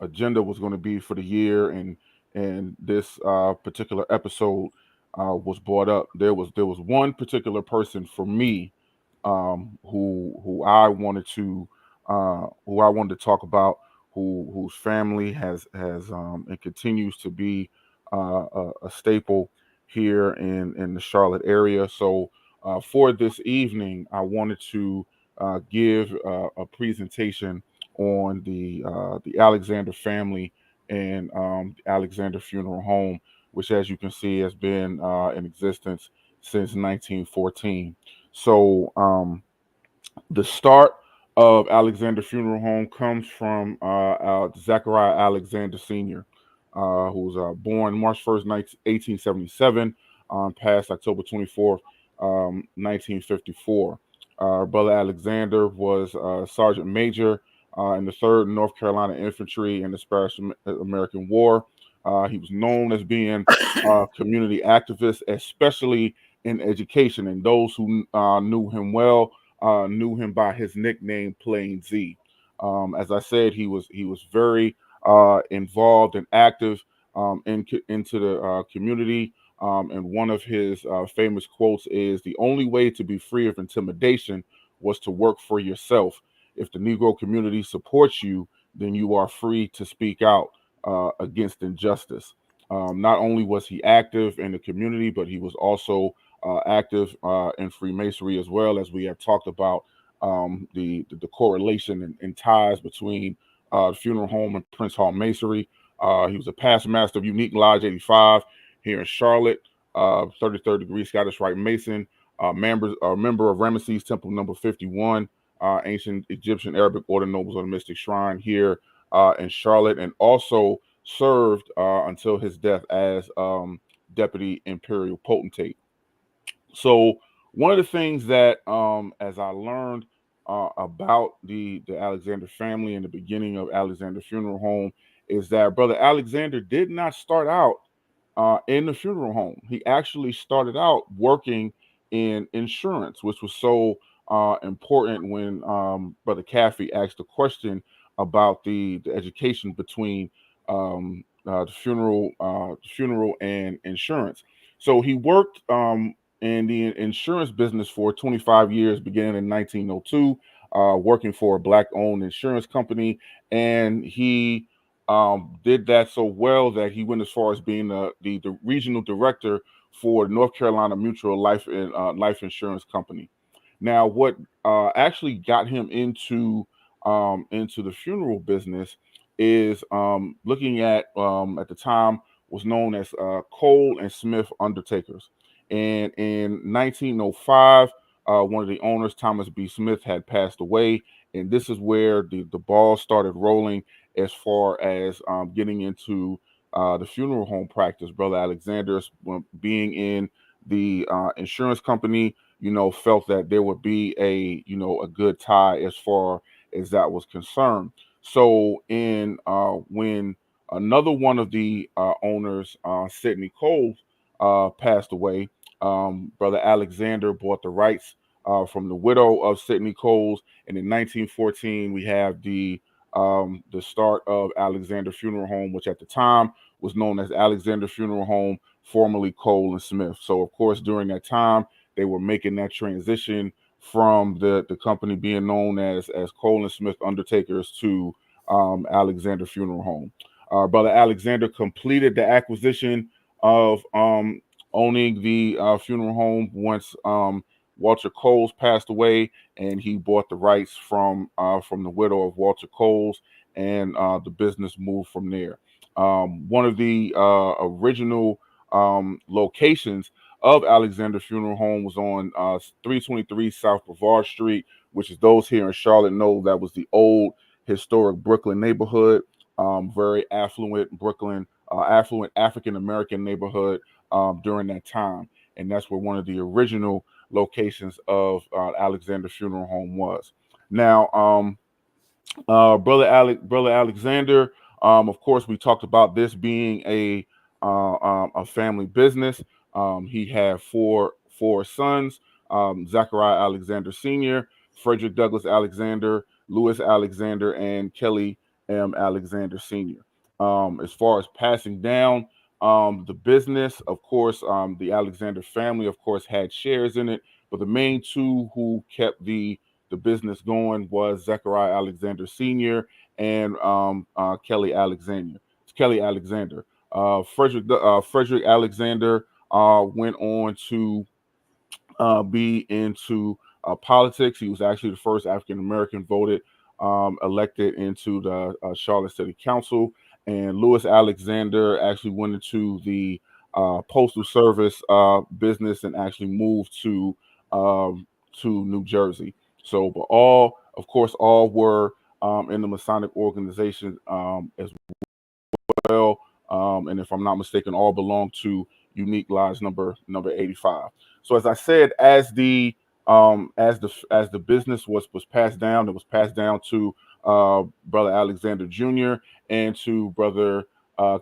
agenda was going to be for the year, and this particular episode was brought up, there was one particular person for me who I wanted to talk about, whose family has and continues to be a staple here in the Charlotte area. So for this evening, I wanted to give a presentation on the Alexander family and the Alexander Funeral Home, which, as you can see, has been in existence since 1914. So the start of Alexander Funeral Home comes from Zachariah Alexander Sr., who was born March 1st, 1877, passed October 24th, 1954. Brother Alexander was Sergeant Major in the 3rd North Carolina Infantry in the Spanish-American War. He was known as being a community activist, especially in education, and those who knew him well knew him by his nickname Plain Z. As I said, he was very involved and active into the community. And one of his famous quotes is, "The only way to be free of intimidation was to work for yourself. If the Negro community supports you, then you are free to speak out against injustice." Not only was he active in the community, but he was also active in Freemasonry as well, as we have talked about the correlation and ties between the funeral home and Prince Hall Masonry. He was a past master of Unique Lodge 85 here in Charlotte, 33rd degree Scottish Rite Mason, member of Ramesses Temple number 51, ancient Egyptian Arabic Order Nobles of the Mystic Shrine here in Charlotte, and also served until his death as Deputy Imperial Potentate. So one of the things that, as I learned about the Alexander family and the beginning of Alexander Funeral Home, is that Brother Alexander did not start out in the funeral home. He actually started out working in insurance, which was so important when Brother Caffey asked a question about the education between the funeral and insurance. So he worked in the insurance business for 25 years, beginning in 1902, working for a Black-owned insurance company, and he did that so well that he went as far as being the regional director for North Carolina Mutual Life Insurance Company. Now, what actually got him into the funeral business is looking at the time was known as Cole and Smith Undertakers, and in 1905, one of the owners, Thomas B. Smith, had passed away, and this is where the ball started rolling as far as getting into the funeral home practice. Brother Alexander, being in the insurance company, felt that there would be a good tie as far as that was concerned. So when another one of the owners, Sidney Cole, passed away, Brother Alexander bought the rights from the widow of Sidney Coles, and in 1914 we have the start of Alexander Funeral Home, which at the time was known as Alexander Funeral Home, formerly Cole and Smith. So, of course, during that time, they were making that transition from the company being known as Cole and Smith Undertakers to Alexander Funeral Home. Brother Alexander completed the acquisition of owning the funeral home once Walter Coles passed away, and he bought the rights from the widow of Walter Coles, and the business moved from there. One of the original locations of Alexander Funeral Home was on 323 South Brevard Street, which is those here in Charlotte know that was the old historic Brooklyn neighborhood, very affluent Brooklyn, affluent African American neighborhood during that time, and that's where one of the original locations of Alexander Funeral Home was. Now, Brother Alexander, of course, we talked about this being a family business. He had four sons: Zachariah Alexander Sr., Frederick Douglass Alexander, Louis Alexander, and Kelly M. Alexander Sr. As far as passing down the business, of course, the Alexander family, of course, had shares in it, but the main two who kept the business going was Zechariah Alexander Sr. and Kelly Alexander. Frederick Alexander went on to be into politics. He was actually the first African American voted elected into the Charlotte City Council. And Louis Alexander actually went into the postal service business and actually moved to New Jersey. So, but all were in the Masonic organization as well. And if I'm not mistaken, all belong to Unique Lodge number 85. So, as I said, as the business was passed down, it was passed down to Brother Alexander Jr. and to Brother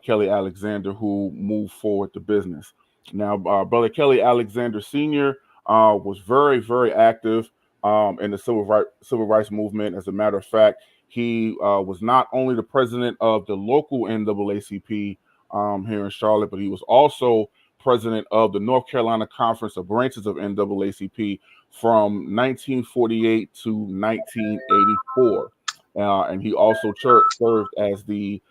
Kelly Alexander, who moved forward the business. Now, Brother Kelly Alexander Sr. Was very, very active in the civil rights movement. As a matter of fact, he was not only the president of the local NAACP here in Charlotte, but he was also president of the North Carolina Conference of Branches of NAACP from 1948 to 1984. And he also served as the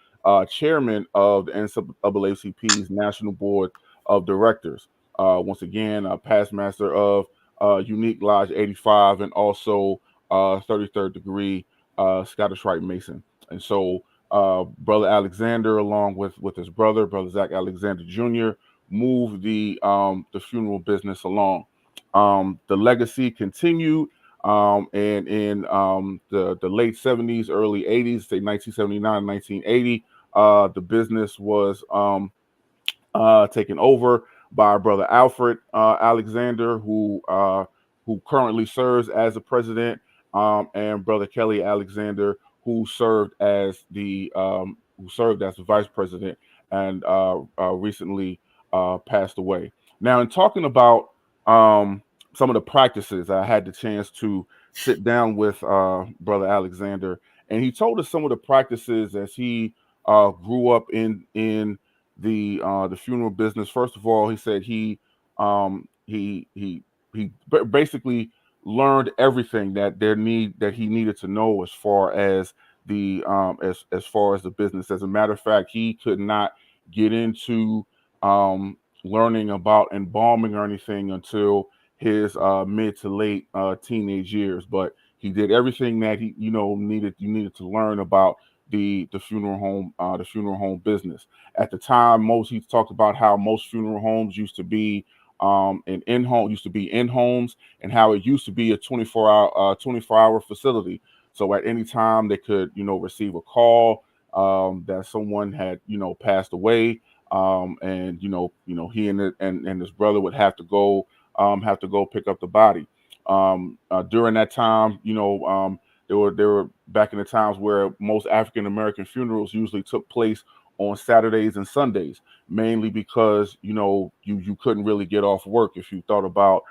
chairman of the NAACP's National Board of Directors. Once again, past master of Unique Lodge 85 and also 33rd degree Scottish Rite Mason. And so Brother Alexander, along with his Brother Zach Alexander Jr., moved the funeral business along. The legacy continued, and in the late 70s, early 80s, say 1979, 1980, the business was taken over by our brother Alfred Alexander, who currently serves as the president, and brother Kelly Alexander, who served as the vice president and recently passed away. Now, in talking about some of the practices, I had the chance to sit down with brother Alexander, and he told us some of the practices as he grew up in the funeral business. First of all, he said he basically learned everything that he needed to know as far as the as far as the business. As a matter of fact, he could not get into learning about embalming or anything until his mid to late teenage years. But he did everything that he needed to learn about the funeral home business. At the time, he talked about how most funeral homes used to be in homes, and how it used to be a 24-hour facility. So at any time they could receive a call that someone had passed away, and he and his brother would have to go pick up the body. During that time, there were back in the times where most African American funerals usually took place on Saturdays and Sundays, mainly because you couldn't really get off work. If you thought about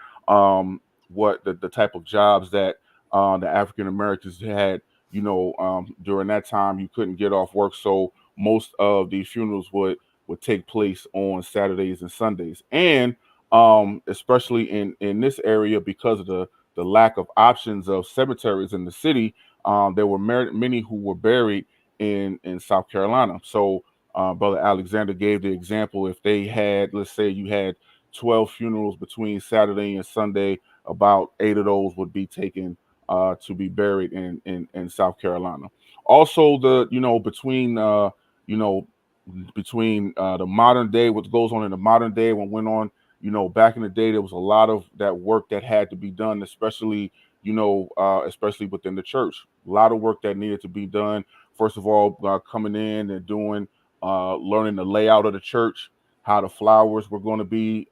what the type of jobs that the African Americans had, during that time, you couldn't get off work, so most of the funerals would take place on Saturdays and Sundays, and especially in this area, because of the lack of options of cemeteries in the city, there were many who were buried in South Carolina. So Brother Alexander gave the example: if they had, let's say you had 12 funerals between Saturday and Sunday, about 8 of those would be taken to be buried in South Carolina. Also, between the modern day, what goes on in the modern day, what went on, back in the day, there was a lot of that work that had to be done, especially especially within the church. A lot of work that needed to be done. First of all, coming in and doing, learning the layout of the church, how the flowers were going to be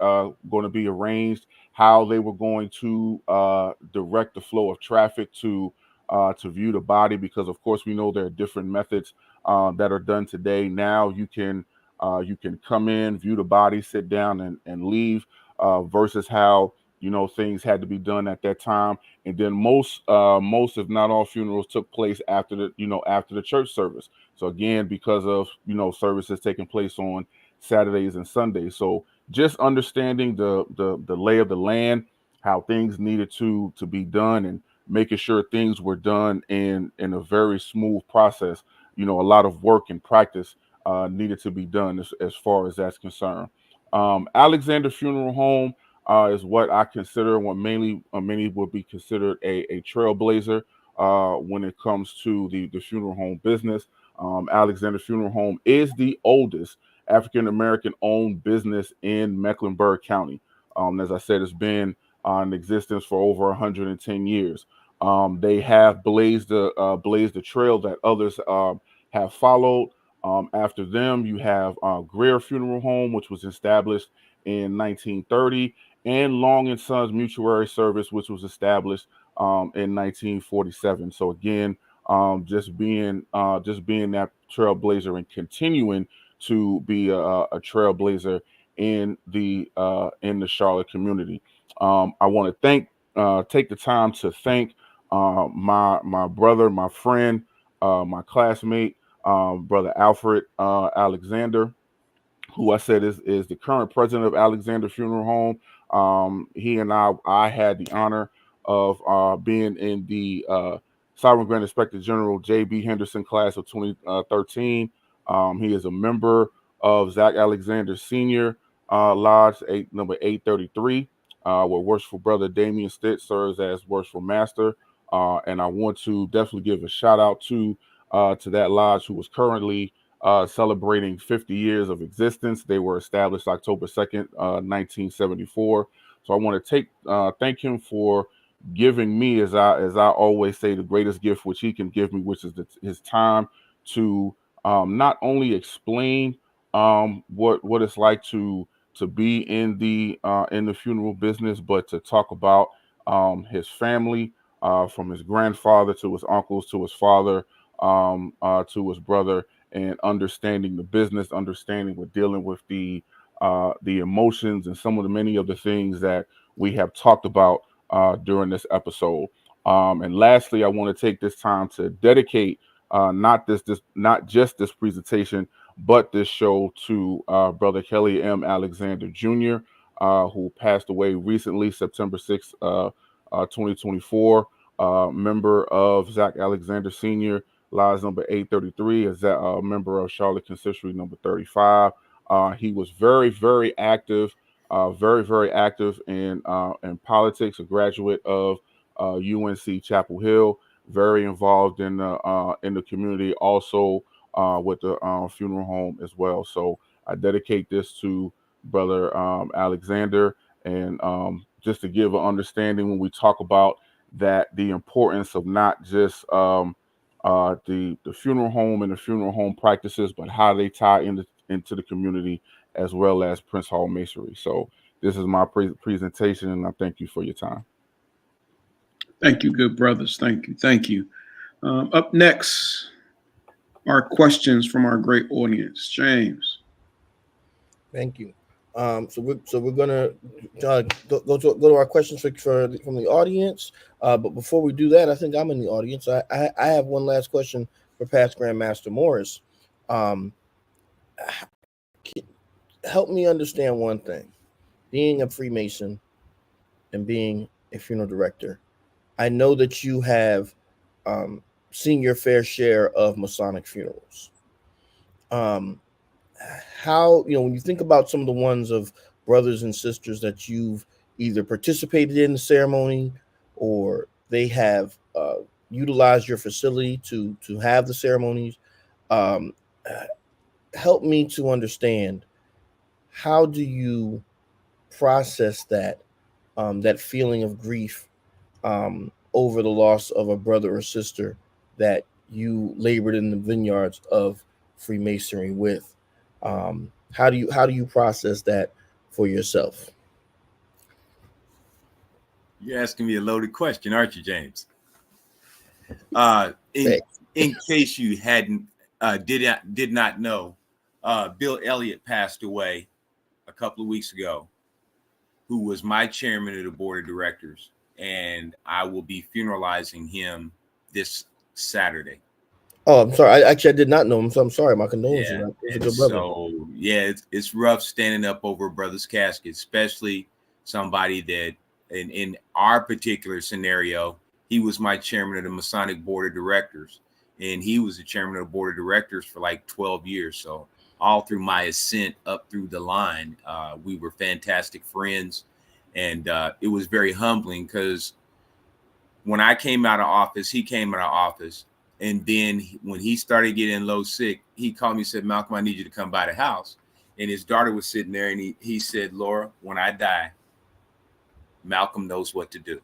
arranged, how they were going to direct the flow of traffic to view the body, because of course we know there are different methods that are done today. Now you can come in, view the body, sit down, and leave, versus how things had to be done at that time. And then most if not all funerals took place after the church service. So again, because of services taking place on Saturdays and Sundays. So just understanding the lay of the land, how things needed to be done, and making sure things were done in a very smooth process. A lot of work and practice needed to be done as far as that's concerned. Alexander Funeral Home is what I consider, what many would be considered a trailblazer when it comes to the funeral home business. Alexander Funeral Home is the oldest African American owned business in Mecklenburg County. As I said, it's been in existence for over 110 years. They have blazed the trail that others have followed. After them, you have Greer Funeral Home, which was established in 1930, and Long and Sons Mutuary Service, which was established in 1947. So again, just being that trailblazer and continuing to be a trailblazer in the Charlotte community. I want to take the time to thank my brother, my friend, my classmate, brother Alfred Alexander, who I said is the current president of Alexander Funeral Home. He and I had the honor of being in the Sovereign Grand Inspector General J.B. Henderson class of 2013. He is a member of Zach Alexander Senior Lodge number 833, where Worshipful Brother Damian Stitt serves as Worshipful Master. And I want to definitely give a shout out to that lodge, who was currently celebrating 50 years of existence. They were established October 2nd, 1974. So I want to thank him for giving me, as I always say, the greatest gift which he can give me, which is his time to not only explain what it's like to be in the funeral business, but to talk about his family, from his grandfather to his uncles to his father, to his brother, and understanding the business, understanding with dealing with the emotions and some of the many of the things that we have talked about during this episode. And lastly, I want to take this time to dedicate not just this presentation, but this show to Brother Kelly M. Alexander Jr., who passed away recently, September 6th, 2024. Member of Zach Alexander Senior Lodge number 833, is that member of Charlotte Consistory number 35. He was very, very active, very active in politics. A graduate of UNC Chapel Hill, very involved in the community, also with the funeral home as well. So I dedicate this to Brother Alexander, and just to give an understanding when we talk about that, the importance of not just the funeral home and the funeral home practices, but how they tie into the community, as well as Prince Hall Masonry. So this is my presentation, and I thank you for your time. Thank you, good brothers. Thank you. Up next are questions from our great audience. James. Thank you. So we're gonna go to our questions from the audience. But before we do that, I think I'm in the audience. I have one last question for past Grandmaster Morris. Help me understand one thing. Being a Freemason and being a funeral director, I know that you have seen your fair share of Masonic funerals. How, when you think about some of the ones of brothers and sisters that you've either participated in the ceremony, or they have utilized your facility to have the ceremonies, help me to understand, how do you process that feeling of grief over the loss of a brother or sister that you labored in the vineyards of Freemasonry with? How do you process that for yourself? You're asking me a loaded question, aren't you, James? In case you did not know, Bill Elliott passed away a couple of weeks ago, who was my chairman of the board of directors, and I will be funeralizing him this Saturday. Oh, I'm sorry. I did not know him, so I'm sorry. My condolences. Yeah. He's a good brother. So yeah, it's rough standing up over a brother's casket, especially somebody that, in our particular scenario, he was my chairman of the Masonic board of directors, and he was the chairman of the board of directors for like 12 years. So all through my ascent up through the line, we were fantastic friends, and it was very humbling, because when I came out of office, he came out of office. And then when he started getting low sick, he called me and said, "Malcolm, I need you to come by the house." And his daughter was sitting there, and he said, "Laura, when I die, Malcolm knows what to do."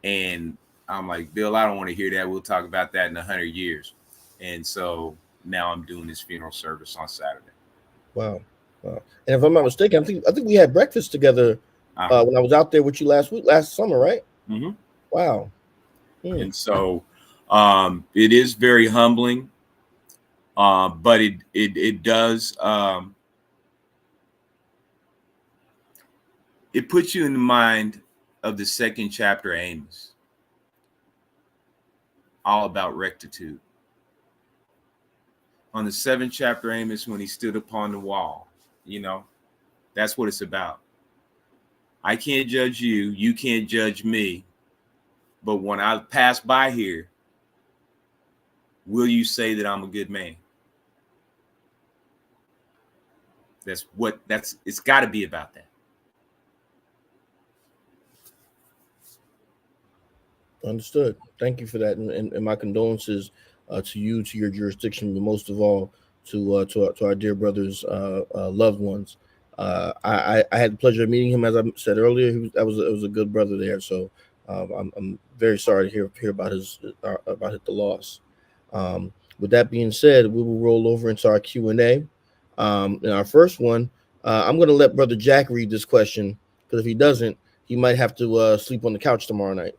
And I'm like, "Bill, I don't want to hear that. We'll talk about that in 100 years. And so now I'm doing this funeral service on Saturday. Wow. And if I'm not mistaken, I think we had breakfast together when I was out there with you last summer, right? Mm-hmm. Wow. And so it is very humbling, but it does it puts you in the mind of the second chapter of Amos, all about rectitude. On the 7th chapter of Amos, when he stood upon the wall, that's what it's about. I can't judge you, you can't judge me, but when I pass by here, will you say that I'm a good man? It's got to be about that. Understood. Thank you for that, and my condolences to you, to your jurisdiction, but most of all to our dear brother's loved ones. I had the pleasure of meeting him, as I said earlier. It was a good brother there. So I'm very sorry to hear about the loss. With that being said, we will roll over into our Q&A. In our first one, I'm going to let Brother Jack read this question, because if he doesn't, he might have to sleep on the couch tomorrow night.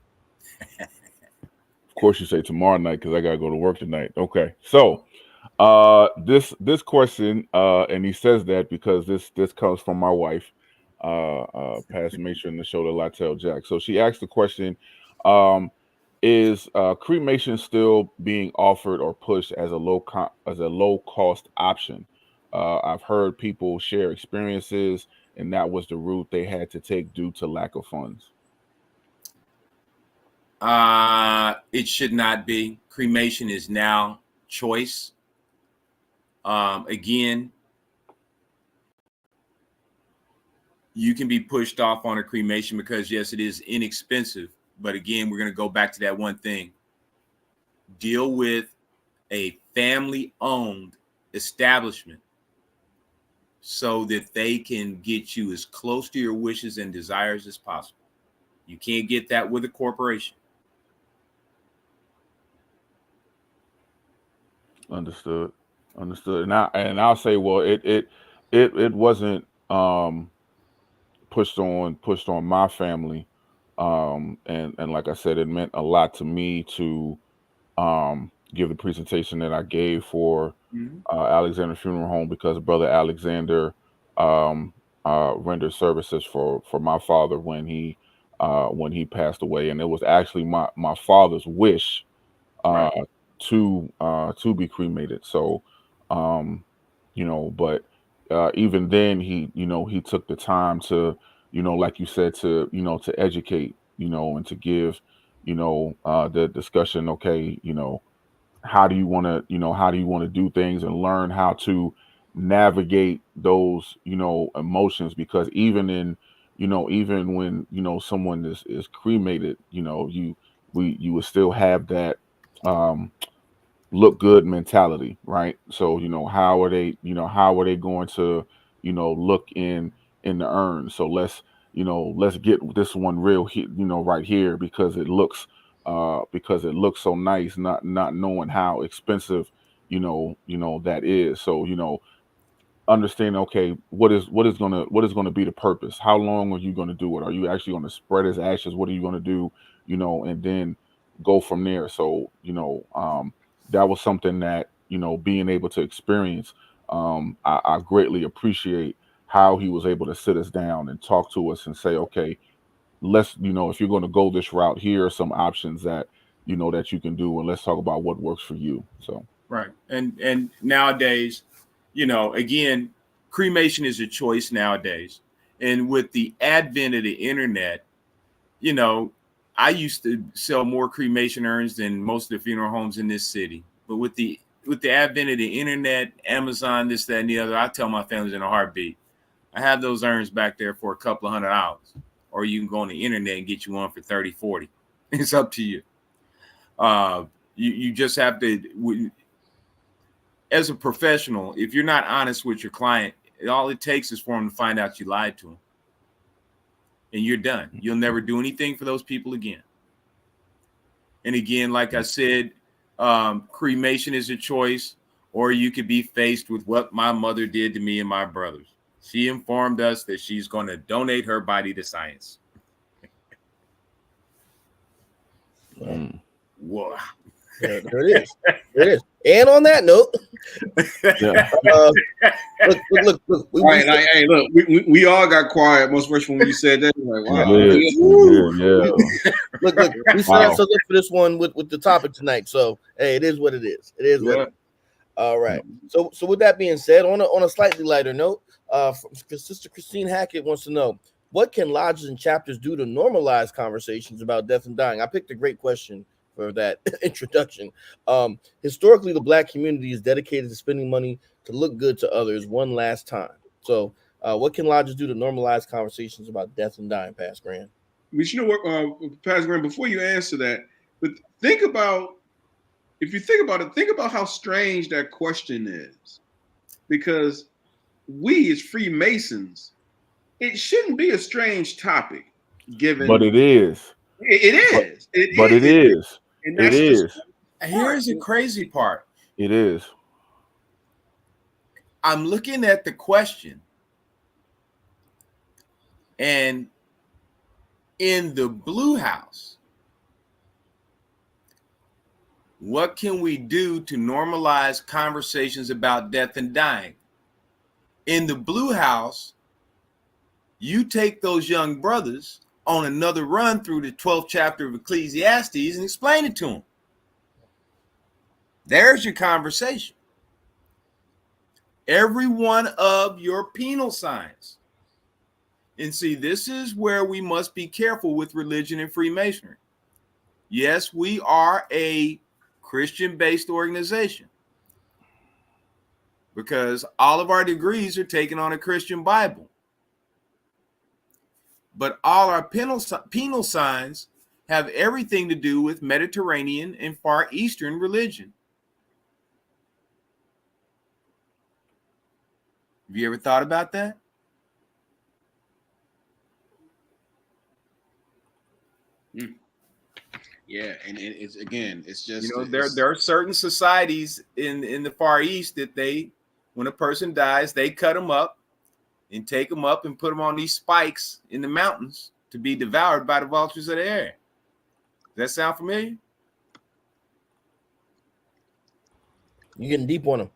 Of course, you say tomorrow night because I gotta go to work tonight. Okay, so this question, and he says that because this comes from my wife, past matron, the show that Latel Jack. So she asked the question: is cremation still being offered or pushed as a low cost option? I've heard people share experiences, and that was the route they had to take due to lack of funds. It should not be. Cremation is now choice. Again, you can be pushed off on a cremation because, yes, it is inexpensive. But again, we're going to go back to that one thing. Deal with a family-owned establishment so that they can get you as close to your wishes and desires as possible. You can't get that with a corporation. Understood. And I'll say, well, it wasn't pushed on my family, and like I said, it meant a lot to me to give the presentation that I gave for Alexander Funeral Home, because Brother Alexander rendered services for my father when he passed away, and it was actually my father's wish to be cremated. So but even then he took the time to, like you said, to educate, and to give the discussion. Okay, how do you want to do things, and learn how to navigate those emotions, because even when someone is cremated, you would still have that look good mentality, right? So how are they going to look in the urn? So let's get this one real right here, because it looks so nice, not knowing how expensive that is. So understand, okay, what is going to be the purpose? How long are you going to do it? Are you actually going to spread his ashes? What are you going to do? And then go from there. So that was something that being able to experience. I greatly appreciate how he was able to sit us down and talk to us and say, okay, let's if you're going to go this route, here are some options that that you can do, and let's talk about what works for you. So right. And nowadays, again, cremation is a choice nowadays. And with the advent of the internet, I used to sell more cremation urns than most of the funeral homes in this city. But with the advent of the internet, Amazon, this, that, and the other, I tell my families in a heartbeat, I have those urns back there for a couple of $100. Or you can go on the internet and get you one for 30, 40. It's up to you. You just have to, as a professional, if you're not honest with your client, all it takes is for them to find out you lied to them. And you're done. You'll never do anything for those people again. And again, like I said, cremation is a choice, or you could be faced with what my mother did to me and my brothers. She informed us that she's going to donate her body to science. Whoa. There it is. There it is. And on that note, look. We all got quiet. Most worshipful when you said that. Like, wow. Look. We set ourselves up for this one with the topic tonight. So hey, it is what it is. It is what it is. All right. So with that being said, on a slightly lighter note, Sister Christine Hackett wants to know, what can lodges and chapters do to normalize conversations about death and dying? I picked a great question for that introduction. Historically, the Black community is dedicated to spending money to look good to others one last time. So, what can lodges do to normalize conversations about death and dying, Pastor Grant? But you know what, Pastor Graham, before you answer that, but think about, if you think about it, think about how strange that question is. Because we as Freemasons, it shouldn't be a strange topic, given But it is. it is. But it is. And It that's the is. Here's the crazy part. It is. I'm looking at the question, and in the Blue House, what can we do to normalize conversations about death and dying? In the Blue House, you take those young brothers on another run through the 12th chapter of Ecclesiastes and explain it to them. There's your conversation. Every one of your penal signs. And see, this is where we must be careful with religion and Freemasonry. Yes, we are a Christian-based organization because all of our degrees are taken on a Christian Bible. But all our penal signs have everything to do with Mediterranean and Far Eastern religion. Have you ever thought about that? Yeah, and it's, again, it's just, You know, there are certain societies in the Far East that when a person dies, they cut them up and take them up and put them on these spikes in the mountains to be devoured by the vultures of the air. Does that sound familiar? You're getting deep on them.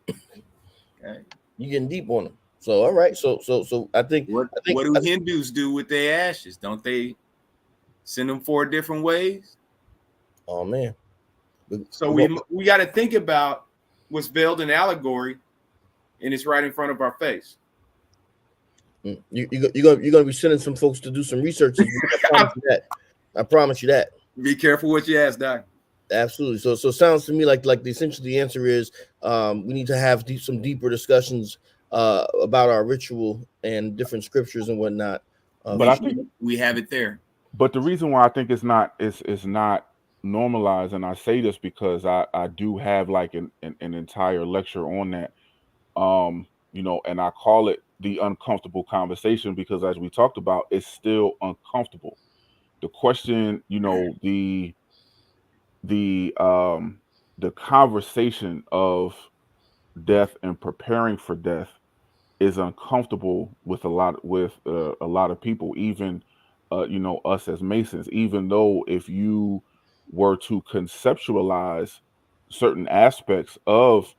Okay. You're getting deep on them. So, all right. So I think What do Hindus do with their ashes? Don't they send them 4 different ways? Oh man. So we got to think about what's veiled in allegory, and it's right in front of our face. You're gonna be sending some folks to do some research. I promise you that. I promise you that. Be careful what you ask, Doc. Absolutely. So it sounds to me like the answer is we need to have some deeper discussions about our ritual and different scriptures and whatnot. But I think we have it there. But the reason why I think it's not normalized, and I say this because I do have like an entire lecture on that, you know, and I call it the uncomfortable conversation because, as we talked about, it's still uncomfortable. The question, you know, the conversation of death and preparing for death is uncomfortable with a lot of people, even you know, us as Masons. Even though if you were to conceptualize certain aspects of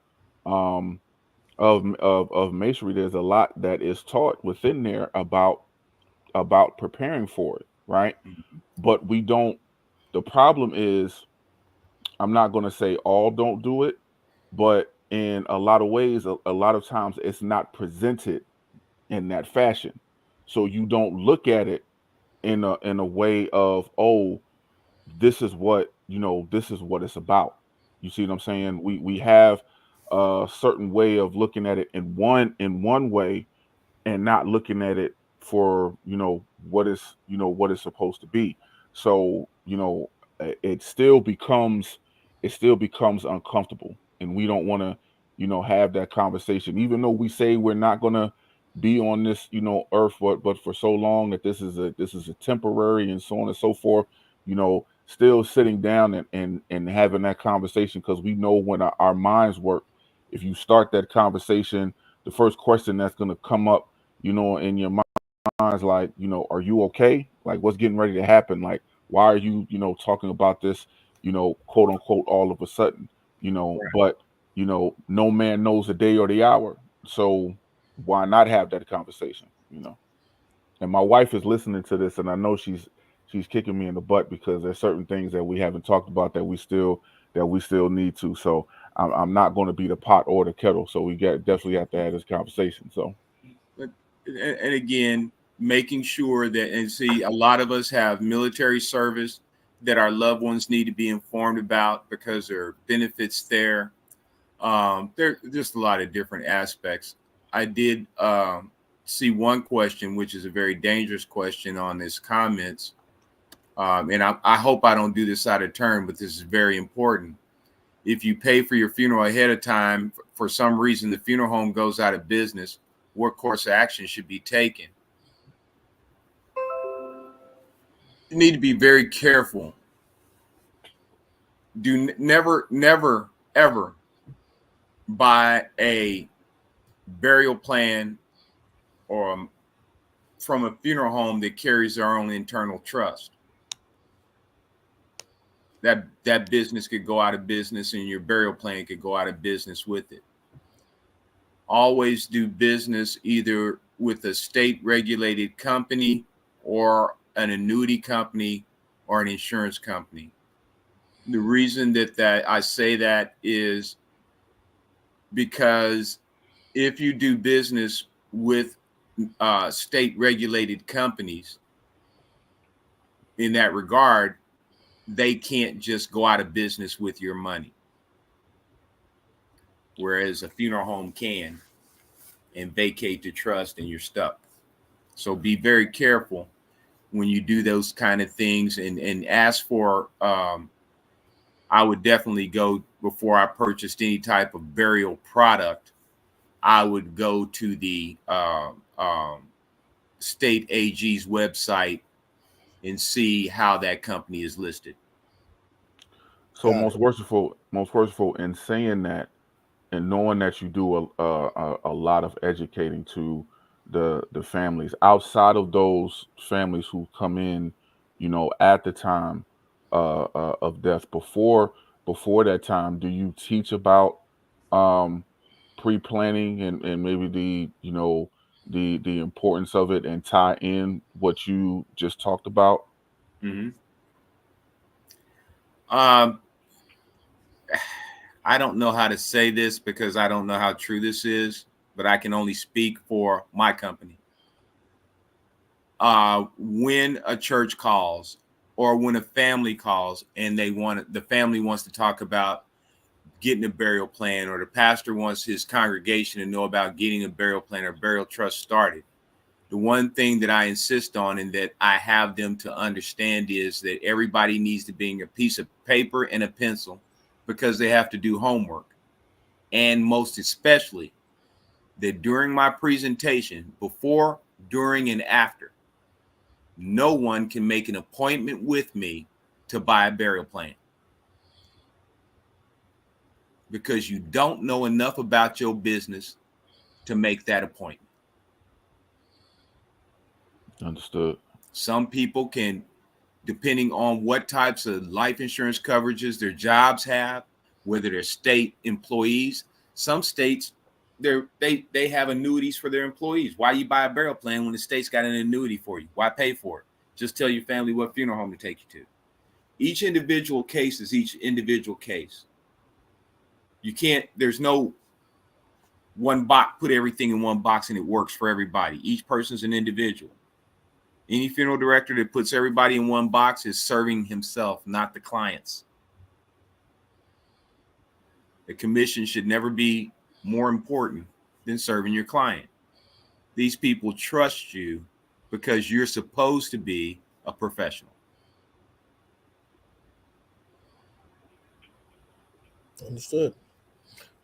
masonry, there's a lot that is taught within there about preparing for it, right? Mm-hmm. But we don't. The problem is, I'm not going to say all don't do it, but in a lot of ways, a lot of times it's not presented in that fashion. So you don't look at it in a way of, oh, this is what, you know, this is what it's about. You see what I'm saying? We have a certain way of looking at it in one way, and not looking at it for, you know, what it's supposed to be. So, you know, it still becomes uncomfortable, and we don't want to, you know, have that conversation, even though we say we're not going to be on this, you know, earth but for so long, that this is a temporary, and so on and so forth. You know, still sitting down and having that conversation, because we know when our minds work, if you start that conversation, the first question that's going to come up, you know, in your mind's like, you know, are you okay? Like, what's getting ready to happen? Like, why are you, you know, talking about this, you know, quote unquote, all of a sudden, you know, Right. but, you know, no man knows the day or the hour. So why not have that conversation, you know? And my wife is listening to this, and I know she's kicking me in the butt, because there's certain things that we haven't talked about that we still need to. So I'm not going to be the pot or the kettle. So we definitely have to have this conversation. So, and again, making sure that, and see, a lot of us have military service that our loved ones need to be informed about because there are benefits there. There's just a lot of different aspects. I did see one question, which is a very dangerous question on this comments. And I hope I don't do this out of turn, but this is very important. If you pay for your funeral ahead of time, for some reason the funeral home goes out of business, what course of action should be taken? You need to be very careful. Never, ever buy a burial plan or from a funeral home that carries their own internal trust. That business could go out of business, and your burial plan could go out of business with it. Always do business either with a state-regulated company or an annuity company or an insurance company. The reason that I say that is because if you do business with state-regulated companies in that regard, they can't just go out of business with your money, whereas a funeral home can, and vacate the trust and you're stuck. So be very careful when you do those kind of things, and ask for, I would definitely go, before I purchased any type of burial product, I would go to the state AG's website and see how that company is listed. So most worshipful, in saying that and knowing that you do a lot of educating to the families outside of those families who come in, at the time of death, before that time, do you teach about pre-planning and maybe the importance of it, and tie in what you just talked about? Mm-hmm. I don't know how to say this because I don't know how true this is, but I can only speak for my company. When a church calls or when a family calls and the family wants to talk about getting a burial plan, or the pastor wants his congregation to know about getting a burial plan or burial trust started, the one thing that I insist on and that I have them to understand is that everybody needs to bring a piece of paper and a pencil, because they have to do homework. And most especially that during my presentation, before, during, and after, no one can make an appointment with me to buy a burial plan, because you don't know enough about your business to make that appointment. Understood. Some people can, depending on what types of life insurance coverages their jobs have, whether they're state employees. Some states, they have annuities for their employees. Why you buy a burial plan when the state's got an annuity for you? Why pay for it? Just tell your family what funeral home to take you to. Each individual case is each individual case. You can't, there's no one box, put everything in one box and it works for everybody. Each person's an individual. Any funeral director that puts everybody in one box is serving himself, not the clients. The commission should never be more important than serving your client. These people trust you because you're supposed to be a professional. Understood.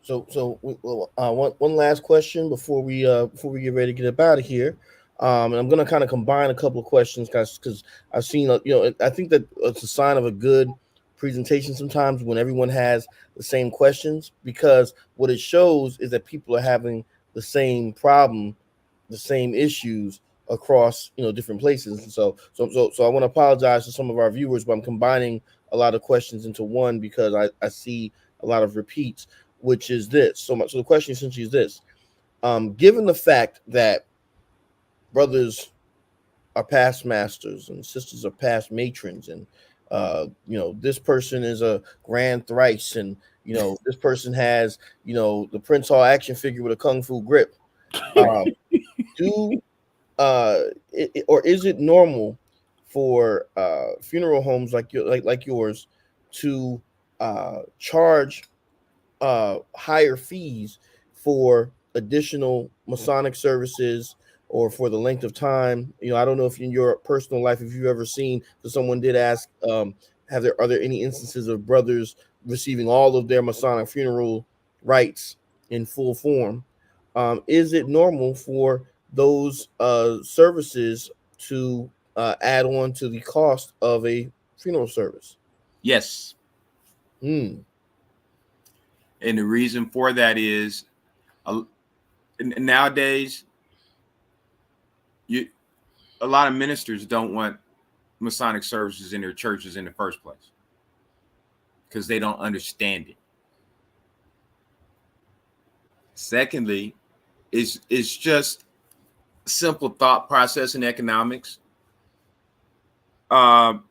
So one last question before we get ready to get up out of here. And I'm going to kind of combine a couple of questions, guys, because I've seen, I think that it's a sign of a good presentation sometimes when everyone has the same questions, because what it shows is that people are having the same problem, the same issues across, different places. And so I want to apologize to some of our viewers, but I'm combining a lot of questions into one because I see a lot of repeats, which is this. So the question essentially is this. Given the fact that brothers are past masters and sisters are past matrons, and this person is a grand thrice, and this person has the Prince Hall action figure with a kung fu grip. Or is it normal for funeral homes like yours to charge higher fees for additional Masonic services or for the length of time? I don't know if in your personal life, if you've ever seen, because someone did ask, are there any instances of brothers receiving all of their Masonic funeral rites in full form? Is it normal for those services to add on to the cost of a funeral service? Yes. Mm. And the reason for that is nowadays, a lot of ministers don't want Masonic services in their churches in the first place because they don't understand it. Secondly, it's just simple thought process and economics. I'm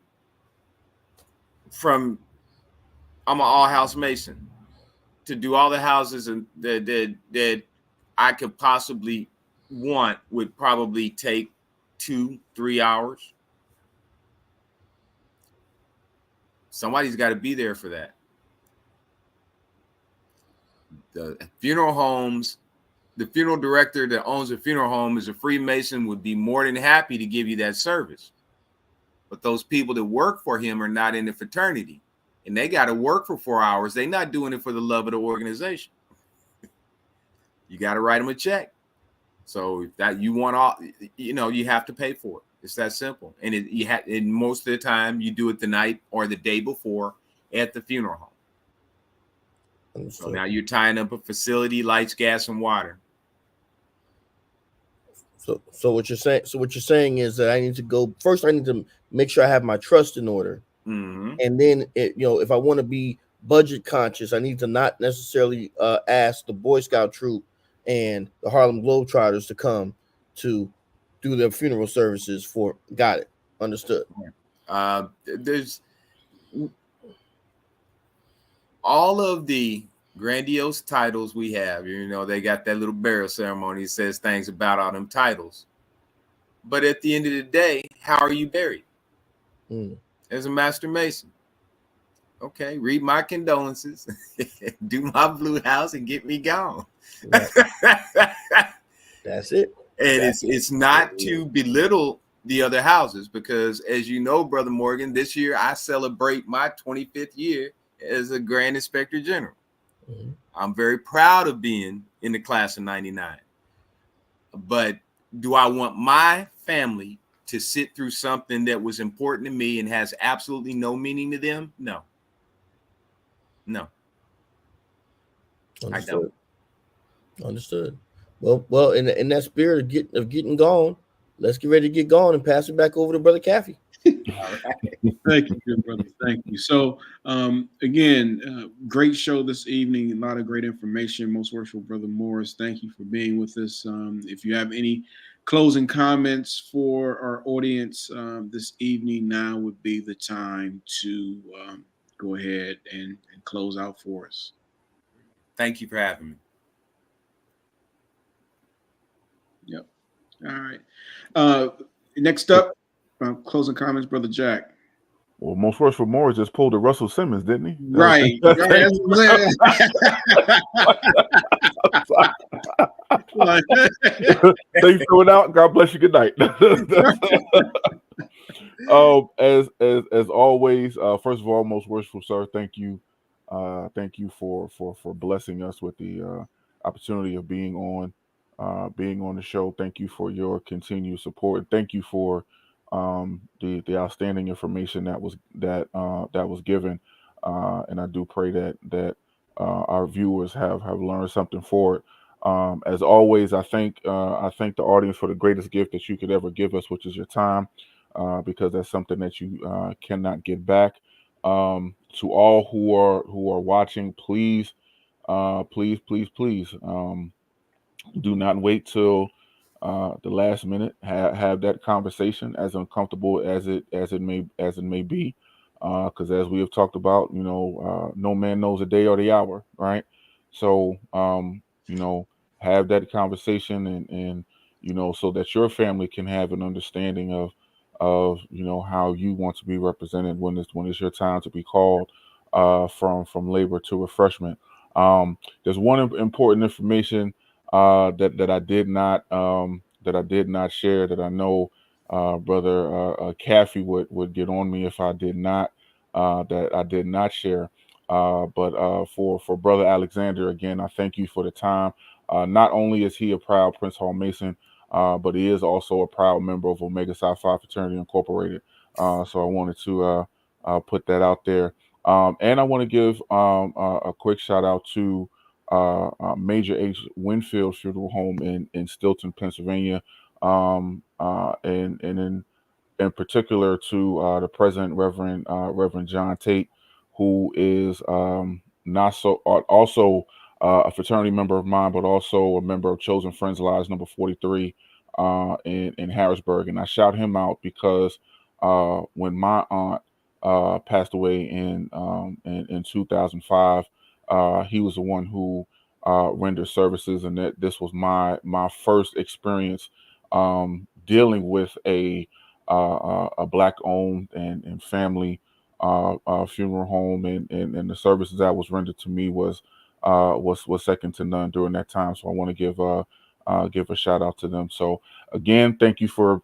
an all-house Mason. To do all the houses that I could possibly want would probably take 2-3 hours. Somebody's got to be there for that. The funeral homes, the funeral director that owns a funeral home is a Freemason, would be more than happy to give you that service. But those people that work for him are not in the fraternity, and they got to work for 4 hours. They're not doing it for the love of the organization. You got to write them a check. So if that you want all, you have to pay for it. It's that simple. And and most of the time you do it the night or the day before at the funeral home. So now you're tying up a facility, lights, gas, and water. So what you're saying is that I need to make sure I have my trust in order. Mm-hmm. And then if I want to be budget conscious, I need to not necessarily ask the Boy Scout troop and the Harlem Globetrotters to come to do their funeral services for. Got it. Understood. There's all of the grandiose titles we have. They got that little burial ceremony that says things about all them titles. But at the end of the day, how are you buried? As a Master Mason. Okay, read my condolences, do my blue house, and get me gone. That's it. And it's not to belittle the other houses, because as you know, Brother Morgan, this year I celebrate my 25th year as a Grand Inspector General. Mm-hmm. I'm very proud of being in the class of 99. But do I want my family to sit through something that was important to me and has absolutely no meaning to them? No. Understood. I don't. Understood. Well, in that spirit of getting gone, let's get ready to get gone and pass it back over to Brother Caffey. All right. Thank you, good brother. Thank you. So, again, great show this evening. A lot of great information. Most Worshipful Brother Morris, thank you for being with us. If you have any closing comments for our audience this evening, now would be the time to go ahead and close out for us. Thank you for having me. Yep. All right. Next up, closing comments, Brother Jack. Well, Most Worshipful Morris just pulled a Russell Simmons, didn't he? Right. Thanks for it out. God bless you. Good night. As always, first of all, Most Worshipful Sir, thank you for blessing us with the opportunity of being on the show. Thank you for your continued support. Thank you for the outstanding information that was given, and I do pray that our viewers have learned something for it. As always, I thank the audience for the greatest gift that you could ever give us, which is your time, because that's something that you cannot get back. To all who are watching, please, do not wait till the last minute. Have that conversation, as uncomfortable as it may be, because as we have talked about, no man knows the day or the hour, right? So have that conversation and so that your family can have an understanding of how you want to be represented when it's your time to be called from labor to refreshment. There's one important information that I did not share, that I know brother Caffey would get on me if I did not, that I did not share. But for brother Alexander, again, I thank you for the time. Not only is he a proud Prince Hall Mason, but he is also a proud member of Omega Psi Phi Fraternity Incorporated. So I wanted to put that out there. And I want to give a quick shout out to Major H. Winfield Funeral Home in Stilton, Pennsylvania, and in particular to the president, Reverend John Tate, who is not so also a fraternity member of mine, but also a member of Chosen Friends Lives number 43 in Harrisburg. And I shout him out because when my aunt passed away in 2005, he was the one who rendered services, and that this was my first experience dealing with a black owned and family funeral home, and the services that was rendered to me was second to none during that time. So I want to give a shout out to them. So again, thank you for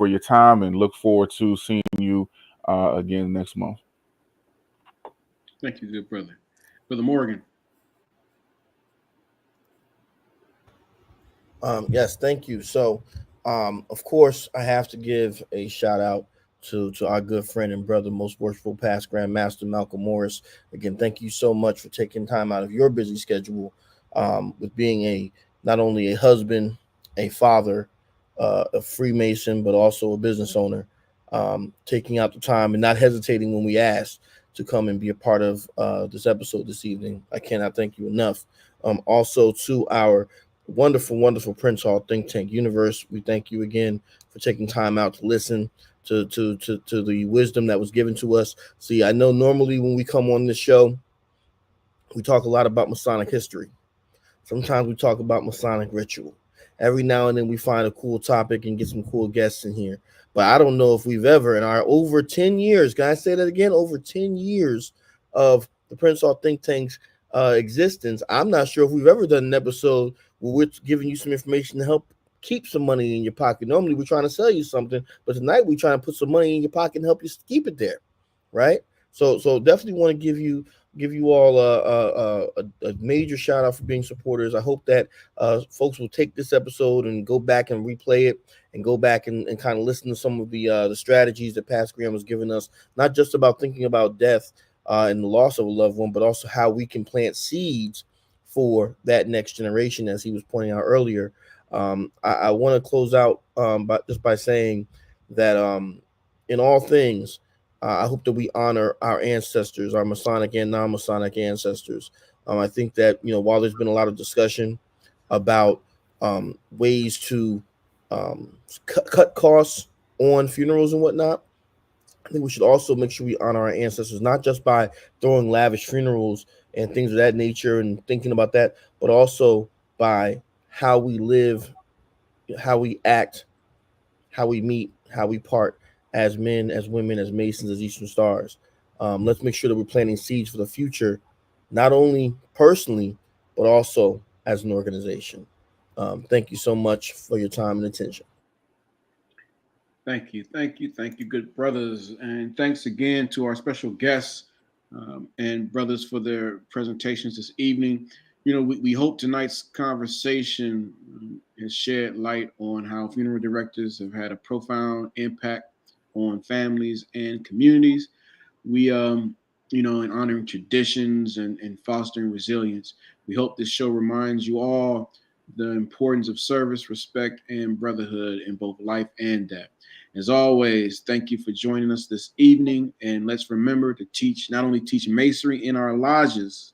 your time, and look forward to seeing you again next month. Thank you, good brother. Brother Morgan. Yes, thank you. So, of course, I have to give a shout out to our good friend and brother, most worshipful past Grand Master Malcolm Morris. Again, thank you so much for taking time out of your busy schedule, with being not only a husband, a father, a Freemason, but also a business owner. Taking out the time and not hesitating when we asked to come and be a part of this episode this evening. I cannot thank you enough. Also to our wonderful Prince Hall Think Tank Universe, we thank you again for taking time out to listen to the wisdom that was given to us. See, I know normally when we come on this show, we talk a lot about Masonic history. Sometimes we talk about Masonic ritual. Every now and then we find a cool topic and get some cool guests in here. But I don't know if we've ever, in our over 10 years, can I say that again? Over 10 years of the Prince Hall Think Tank's existence, I'm not sure if we've ever done an episode where we're giving you some information to help keep some money in your pocket. Normally we're trying to sell you something, but tonight we're trying to put some money in your pocket and help you keep it there, right? So definitely want to give you all a major shout out for being supporters. I hope that folks will take this episode and go back and replay it, and go back and kind of listen to some of the strategies that Pastor Graham has given us, not just about thinking about death and the loss of a loved one, but also how we can plant seeds for that next generation, as he was pointing out earlier. I want to close out by saying that in all things, I hope that we honor our ancestors, our Masonic and non-Masonic ancestors. I think that, while there's been a lot of discussion about ways to cut costs on funerals and whatnot, I think we should also make sure we honor our ancestors, not just by throwing lavish funerals and things of that nature and thinking about that, but also by how we live, how we act, how we meet, how we part as men, as women, as Masons, as Eastern Stars. Let's make sure that we're planting seeds for the future, not only personally, but also as an organization. Thank you so much for your time and attention. Thank you, good brothers. And thanks again to our special guests and brothers for their presentations this evening. We hope tonight's conversation has shed light on how funeral directors have had a profound impact on families and communities. We, in honoring traditions and fostering resilience, we hope this show reminds you all the importance of service, respect, and brotherhood in both life and death. As always, thank you for joining us this evening, and let's remember to not only teach masonry in our lodges,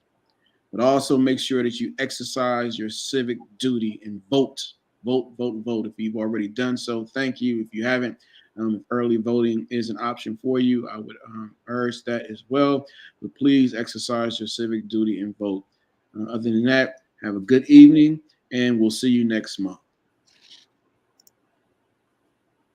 but also make sure that you exercise your civic duty and vote if you've already done so. Thank you. If you haven't, if early voting is an option for you, I would urge that as well. But please exercise your civic duty and vote. Other than that, have a good evening, and we'll see you next month.